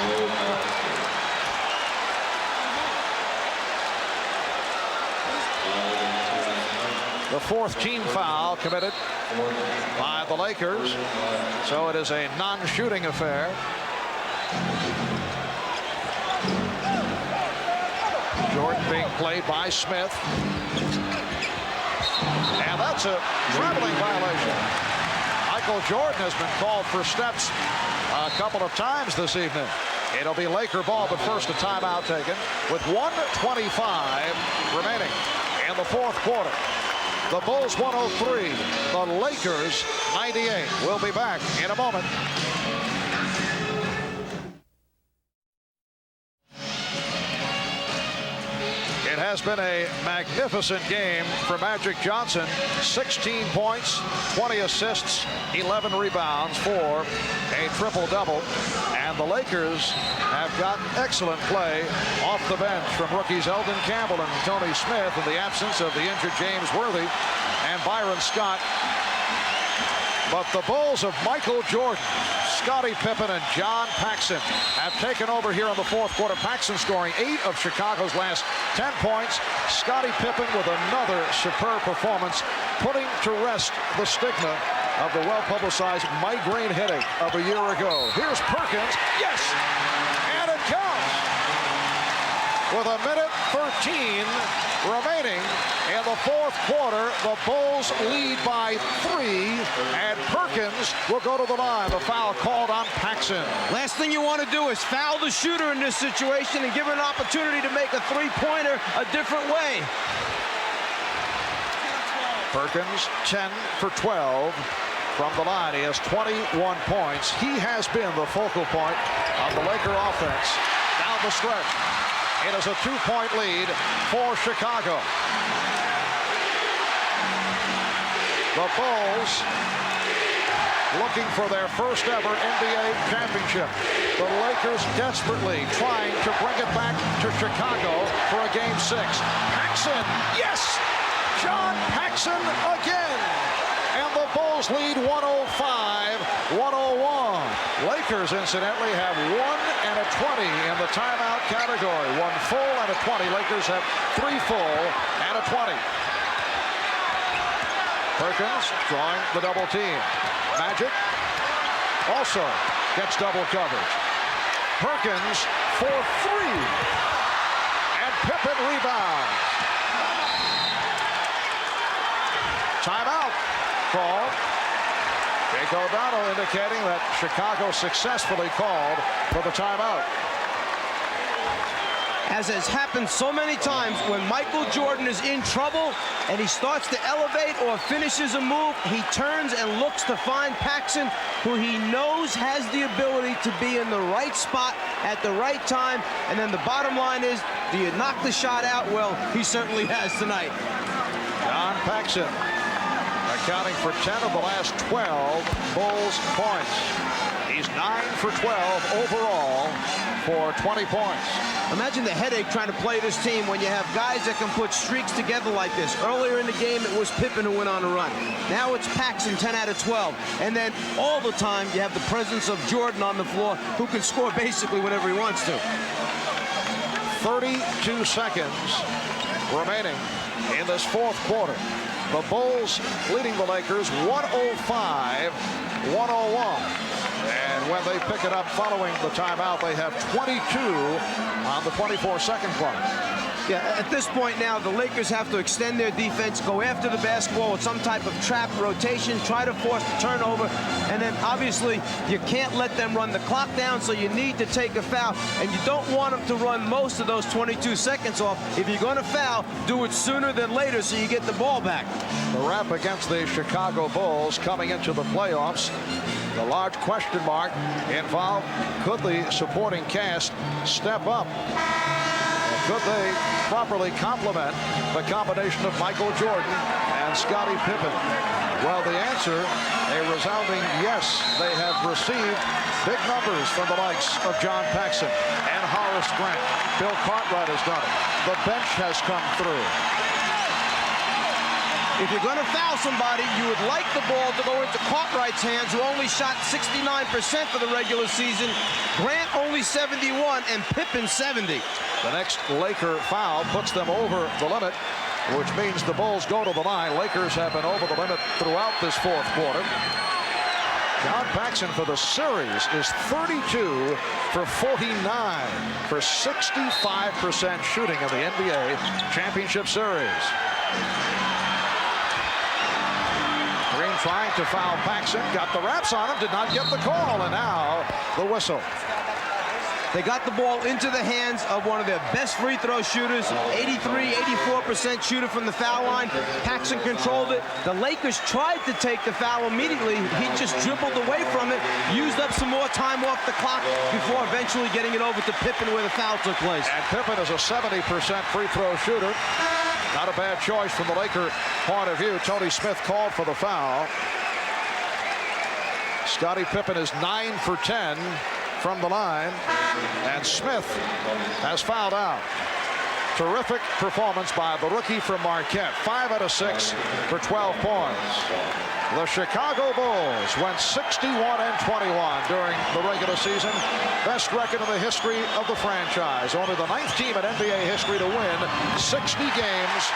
The 4th team foul committed by the Lakers, so it is a non-shooting affair. Jordan being played by Smith, and that's a traveling violation. Michael Jordan has been called for steps a couple of times this evening. It'll be Laker ball, but first a timeout taken with 1:25 remaining in the fourth quarter. The Bulls 103, the Lakers 98. We'll be back in a moment. It has been a magnificent game for Magic Johnson. 16 points, 20 assists, 11 rebounds for a triple-double. And the Lakers have gotten excellent play off the bench from rookies Eldon Campbell and Tony Smith in the absence of the injured James Worthy and Byron Scott. But the Bulls of Michael Jordan, Scottie Pippen, and John Paxson have taken over here in the fourth quarter. Paxson scoring 8 of Chicago's last 10 points. Scottie Pippen with another superb performance, putting to rest the stigma of the well-publicized migraine headache of a year ago. Here's Perkins. Yes! And it counts! With a minute 13 remaining in the fourth quarter, the Bulls lead by 3, and Perkins will go to the line. The foul called on Paxson. Last thing you want to do is foul the shooter in this situation and give him an opportunity to make a three-pointer a different way. Perkins 10 for 12 from the line. He has 21 points. He has been the focal point of the Laker offense down the stretch. It is a 2-point lead for Chicago. The Bulls looking for their first ever NBA championship. The Lakers desperately trying to bring it back to Chicago for a Game 6. Paxson, yes! John Paxson again! And the Bulls lead 105-101. Lakers, incidentally, have 1 and a 20 in the timeout category. 1 full and a 20. Lakers have 3 full and a 20. Perkins drawing the double team. Magic also gets double coverage. Perkins for 3. And Pippen rebounds. Timeout called. Jake O'Donnell indicating that Chicago successfully called for the timeout. As has happened so many times, when Michael Jordan is in trouble and he starts to elevate or finishes a move, he turns and looks to find Paxson, who he knows has the ability to be in the right spot at the right time. And then the bottom line is, do you knock the shot out? Well, he certainly has tonight. John Paxson accounting for 10 of the last 12 Bulls points. He's 9 for 12 overall for 20 points. Imagine the headache trying to play this team when you have guys that can put streaks together like this. Earlier in the game, it was Pippen who went on a run. Now it's Paxson, 10 out of 12. And then all the time, you have the presence of Jordan on the floor, who can score basically whenever he wants to. 32 seconds remaining in this fourth quarter. The Bulls leading the Lakers 105-101. And when they pick it up following the timeout, they have 22 on the 24-second clock. Yeah, at this point now, the Lakers have to extend their defense, go after the basketball with some type of trap rotation, try to force the turnover, and then obviously you can't let them run the clock down, so you need to take a foul, and you don't want them to run most of those 22 seconds off. If you're going to foul, do it sooner than later so you get the ball back. The rap against the Chicago Bulls coming into the playoffs. The large question mark involved, could the supporting cast step up? Could they properly complement the combination of Michael Jordan and Scottie Pippen? Well, the answer, a resounding yes. They have received big numbers from the likes of John Paxson and Horace Grant. Bill Cartwright has done it. The bench has come through. If you're going to foul somebody, you would like the ball to go into Cartwright's hands, who only shot 69% for the regular season. Grant only 71, and Pippen 70. The next Laker foul puts them over the limit, which means the Bulls go to the line. Lakers have been over the limit throughout this fourth quarter. John Paxson for the series is 32 for 49 for 65% shooting in the NBA championship series. Green trying to foul Paxson, got the wraps on him, did not get the call, and now the whistle. They got the ball into the hands of one of their best free throw shooters, 84% shooter from the foul line. Paxson controlled it. The Lakers tried to take the foul immediately. He just dribbled away from it, used up some more time off the clock before eventually getting it over to Pippen where the foul took place. And Pippen is a 70% free throw shooter. Not a bad choice from the Laker point of view. Tony Smith called for the foul. Scottie Pippen is 9 for 10 from the line, and Smith has fouled out. Terrific performance by the rookie from Marquette. 5 out of 6 for 12 points. The Chicago Bulls went 61-21 during the regular season. Best record in the history of the franchise. Only the 9th team in NBA history to win 60 games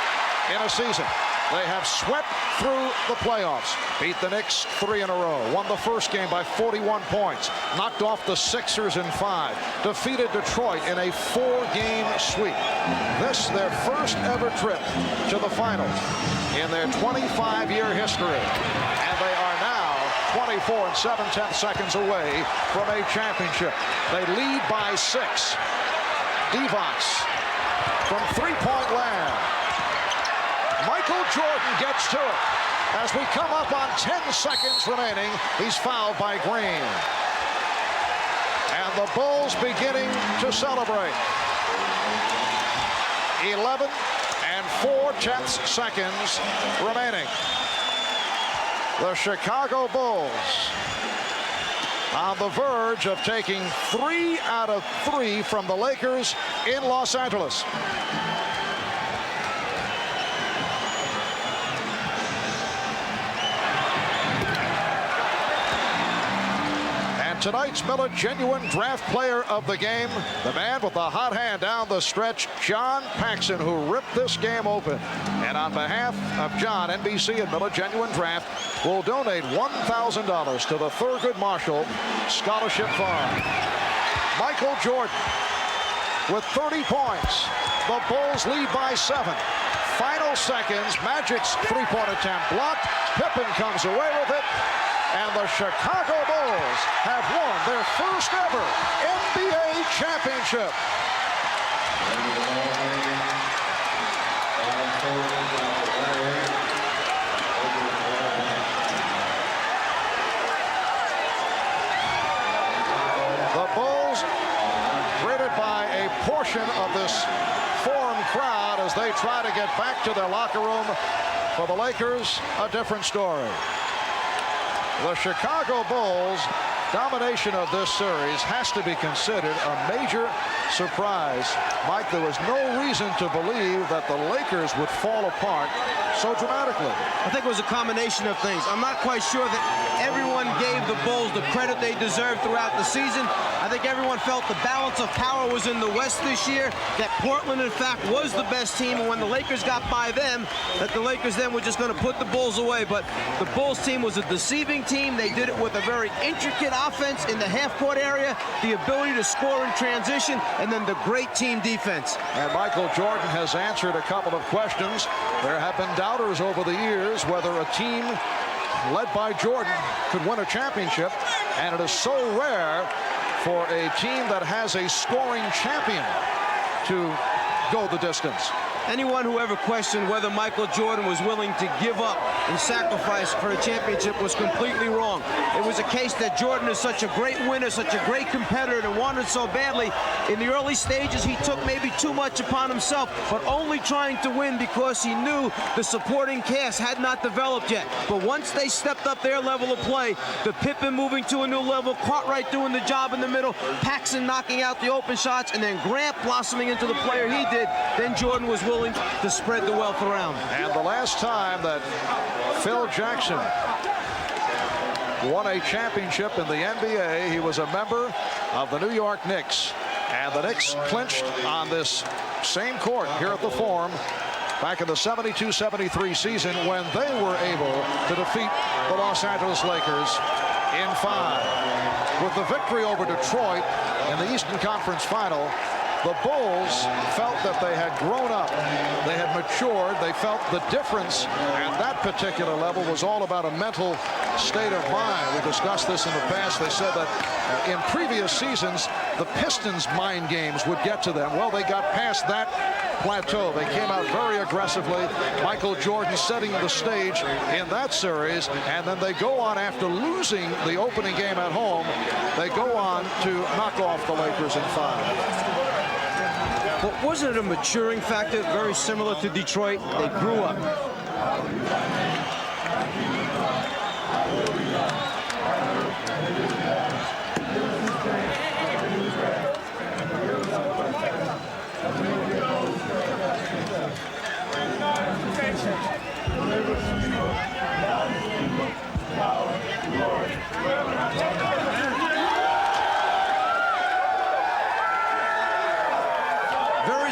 in a season. They have swept through the playoffs, beat the Knicks 3 in a row, won the first game by 41 points, knocked off the Sixers in 5, defeated Detroit in a 4-game sweep. This their first ever trip to the finals in their 25-year history. And they are now 24 7/10 seconds away from a championship. They lead by 6. Divac from three-point land. Michael Jordan gets to it. As we come up on 10 seconds remaining, he's fouled by Green. And the Bulls beginning to celebrate. 11 4/10 seconds remaining. The Chicago Bulls on the verge of taking 3 out of 3 from the Lakers in Los Angeles. Tonight's Miller Genuine Draft Player of the game, the man with the hot hand down the stretch, John Paxson, who ripped this game open. And on behalf of John, NBC and Miller Genuine Draft will donate $1,000 to the Thurgood Marshall Scholarship Fund. Michael Jordan with 30 points. The Bulls lead by 7. Final seconds, Magic's three-point attempt blocked. Pippen comes away with it. And the Chicago Bulls have won their first ever NBA championship. The Bulls, greeted by a portion of this Forum crowd as they try to get back to their locker room. For the Lakers, a different story. The Chicago Bulls' domination of this series has to be considered a major surprise. Mike, there was no reason to believe that the Lakers would fall apart so dramatically. I think it was a combination of things. I'm not quite sure that everyone gave the Bulls the credit they deserved throughout the season. I think everyone felt the balance of power was in the West this year, that Portland, in fact, was the best team, and when the Lakers got by them, that the Lakers then were just going to put the Bulls away. But the Bulls team was a deceiving team. They did it with a very intricate offense in the half-court area, the ability to score in transition, and then the great team defense. And Michael Jordan has answered a couple of questions. There have been doubters over the years whether a team led by Jordan could win a championship, and it is so rare for a team that has a scoring champion to go the distance. Anyone who ever questioned whether Michael Jordan was willing to give up and sacrifice for a championship was completely wrong. It was a case that Jordan is such a great winner, such a great competitor, and wanted so badly. In the early stages, he took maybe too much upon himself, but only trying to win because he knew the supporting cast had not developed yet. But once they stepped up their level of play, the Pippen moving to a new level, Cartwright doing the job in the middle, Paxson knocking out the open shots, and then Grant blossoming into the player he did, then Jordan was willing to spread the wealth around. And the last time that Phil Jackson won a championship in the NBA, he was a member of the New York Knicks. And the Knicks clinched on this same court here at the Forum back in the 72-73 season when they were able to defeat the Los Angeles Lakers in 5. With the victory over Detroit in the Eastern Conference Final, the Bulls felt that they had grown up, they had matured, they felt the difference, and that particular level was all about a mental state of mind. We discussed this in the past. They said that in previous seasons, the Pistons' mind games would get to them. Well, they got past that plateau. They came out very aggressively. Michael Jordan setting the stage in that series, and then they go on after losing the opening game at home. They go on to knock off the Lakers in 5. But wasn't it a maturing factor, very similar to Detroit? They grew up.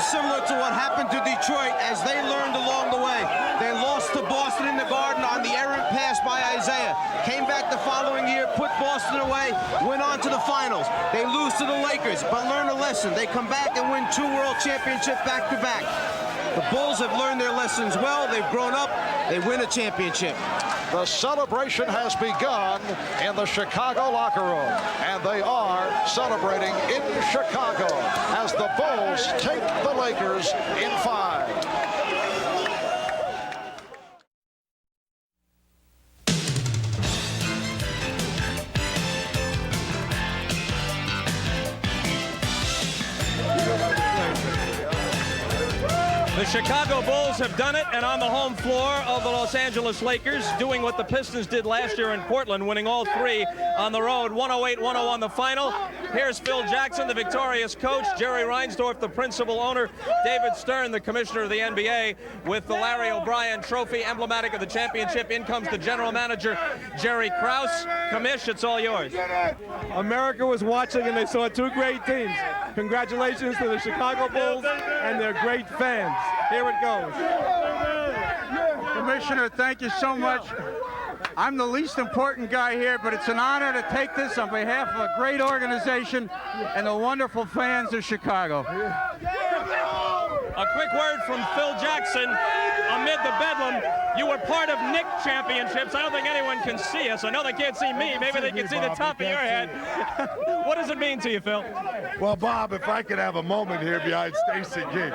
Similar to what happened to Detroit as they learned along the way. They lost to Boston in the Garden on the errant pass by Isaiah. Came back the following year, put Boston away, went on to the finals. They lose to the Lakers, but learn a lesson. They come back and win 2 world championships back-to-back. The Bulls have learned their lessons well. They've grown up. They win a championship. The celebration has begun in the Chicago locker room, and they are celebrating in Chicago as the Bulls take the Lakers in 5. The Chicago Bulls have done it, and on the home floor of the Los Angeles Lakers, doing what the Pistons did last year in Portland, winning all three on the road, 108-101 the final. Here's Phil Jackson, the victorious coach, Jerry Reinsdorf, the principal owner, David Stern, the commissioner of the NBA, with the Larry O'Brien Trophy, emblematic of the championship. In comes the general manager, Jerry Krause. Commish, it's all yours. America was watching, and they saw two great teams. Congratulations to the Chicago Bulls and their great fans. Here it goes. Commissioner, thank you so much. I'm the least important guy here, but it's an honor to take this on behalf of a great organization and the wonderful fans of Chicago. A quick word from Phil Jackson. Amid the bedlam, you were part of Knick championships. I don't think anyone can see us. I know they can't see me. Maybe they can see the top of your head. What does it mean to you, Phil? Well, Bob, if I could have a moment here behind Stacey King.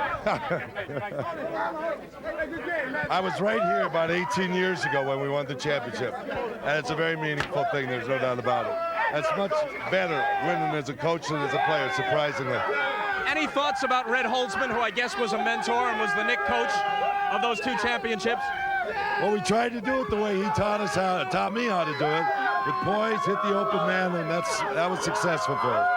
I was right here about 18 years ago when we won the championship. And it's a very meaningful thing. There's no doubt about it. It's much better winning as a coach than as a player, surprisingly. Any thoughts about Red Holzman, who I guess was a mentor and was the Knick coach of those two championships? Well, we tried to do it the way he taught me how to do it, with poise, hit the open man, and that was successful for us.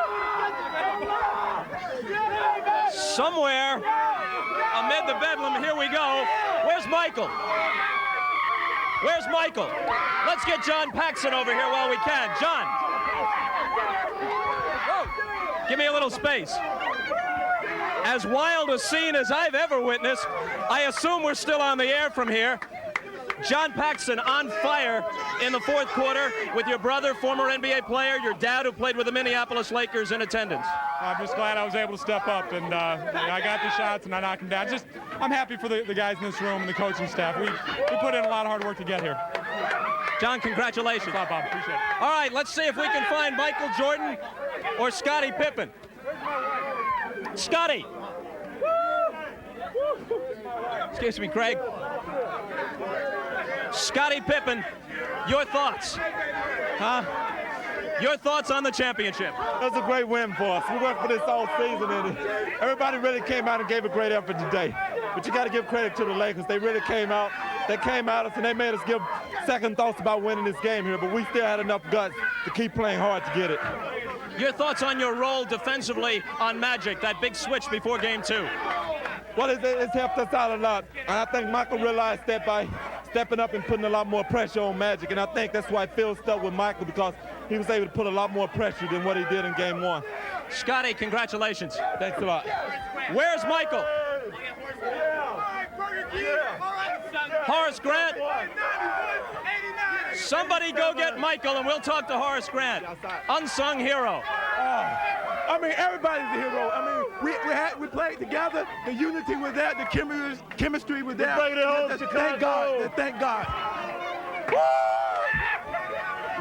Somewhere amid the bedlam, here we go. Where's Michael? Where's Michael? Let's get John Paxson over here while we can. John. Give me a little space. As wild a scene as I've ever witnessed. I assume we're still on the air from here. John Paxson on fire in the fourth quarter with your brother, former NBA player, your dad who played with the Minneapolis Lakers in attendance. I'm just glad I was able to step up, and I got the shots and I knocked them down. I'm happy for the guys in this room and the coaching staff. We put in a lot of hard work to get here. John, congratulations. Bob, appreciate it. All right, let's see if we can find Michael Jordan or Scottie Pippen. Scottie. Excuse me, Craig. Scottie Pippen, your thoughts? Huh? Your thoughts on the championship? That's a great win for us. We worked for this all season, and everybody really came out and gave a great effort today. But you got to give credit to the Lakers. They really came out. They came at us, and they made us give second thoughts about winning this game here. But we still had enough guts to keep playing hard to get it. Your thoughts on your role defensively on Magic, that big switch before game two? Well, it's helped us out a lot. And I think Michael realized that by stepping up and putting a lot more pressure on Magic. And I think that's why Phil stuck with Michael, because he was able to put a lot more pressure than what he did in game one. Scottie, congratulations. Thanks a lot. Where's Michael? Horace Grant? Somebody go get Michael and we'll talk to Horace Grant. Unsung hero. I mean, everybody's a hero. I mean, we played together. The unity was there. The chemistry was there. Thank God. Thank God.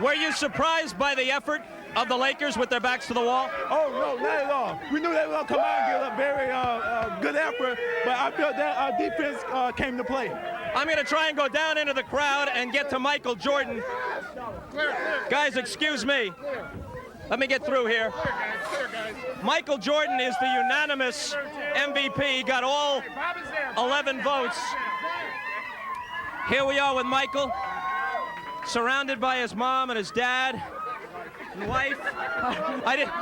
Were you surprised by the effort of the Lakers with their backs to the wall? Oh, no, not at all. We knew they were going to come out and give a very good effort, but I felt that our defense came to play. I'm going to try and go down into the crowd and get to Michael Jordan. Guys, excuse me. Let me get through here. Michael Jordan is the unanimous MVP. He got all 11 votes. Here we are with Michael, surrounded by his mom and his dad and wife.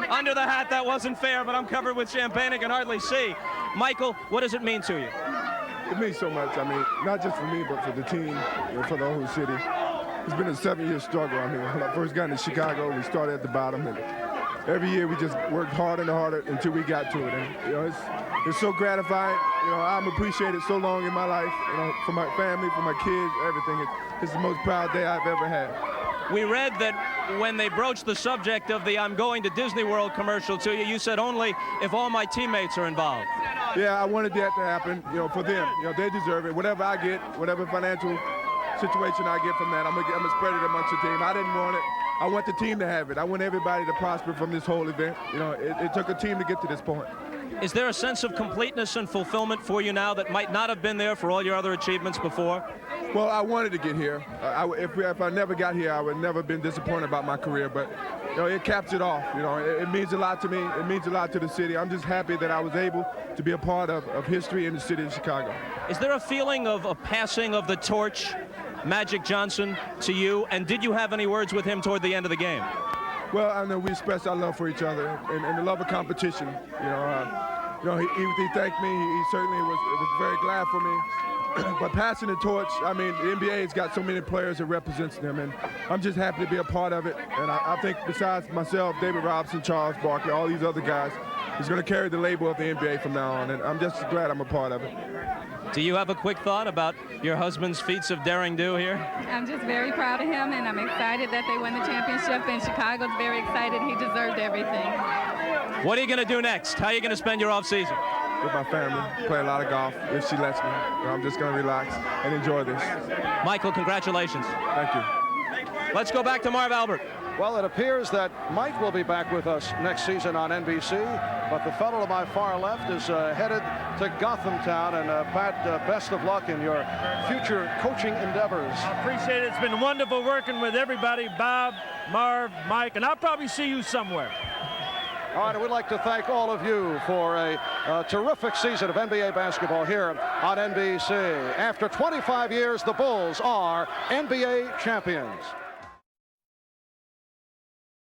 Under the hat, that wasn't fair, but I'm covered with champagne. I can hardly see. Michael, what does it mean to you? It means so much. I mean, not just for me, but for the team and for the whole city. It's been a 7-year struggle. I mean, when I first got into Chicago, we started at the bottom, and every year we just worked harder and harder until we got to it. And, you know, it's so gratifying. You know, I'm appreciated so long in my life, you know, for my family, for my kids, everything. It's the most proud day I've ever had. We read that when they broached the subject of the I'm going to Disney World commercial to you, you said only if all my teammates are involved. Yeah, I wanted that to happen, you know, for them. You know, they deserve it. Whatever I get, whatever financial situation I get from that, I'm gonna spread it amongst the team. I didn't want it. I want the team to have it. I want everybody to prosper from this whole event. You know, it took a team to get to this point. Is there a sense of completeness and fulfillment for you now that might not have been there for all your other achievements before? Well, I wanted to get here. If I never got here, I would never have been disappointed about my career. But you know, it caps it off. You know, it means a lot to me. It means a lot to the city. I'm just happy that I was able to be a part of history in the city of Chicago. Is there a feeling of a passing of the torch, Magic Johnson, to you? And did you have any words with him toward the end of the game? Well, I know we expressed our love for each other and the love of competition. You know, he thanked me. He certainly was very glad for me. But passing the torch, I mean, the NBA's got so many players that represents them, and I'm just happy to be a part of it. And I think besides myself, David Robinson, Charles Barkley, all these other guys, he's going to carry the label of the NBA from now on, and I'm just glad I'm a part of it. Do you have a quick thought about your husband's feats of daring do here? I'm just very proud of him, and I'm excited that they won the championship, and Chicago's very excited. He deserved everything. What are you going to do next? How are you going to spend your off season? With my family, play a lot of golf if she lets me. I'm just going to relax and enjoy this. Michael, congratulations. Thank you. Let's go back to Marv Albert. Well, it appears that Mike will be back with us next season on NBC, but the fellow to my far left is headed to Gotham Town. And Pat, best of luck in your future coaching endeavors. I appreciate it. It's been wonderful working with everybody, Bob, Marv, Mike, and I'll probably see you somewhere. All right, and we'd like to thank all of you for a terrific season of NBA basketball here on NBC. After 25 years, the Bulls are NBA champions.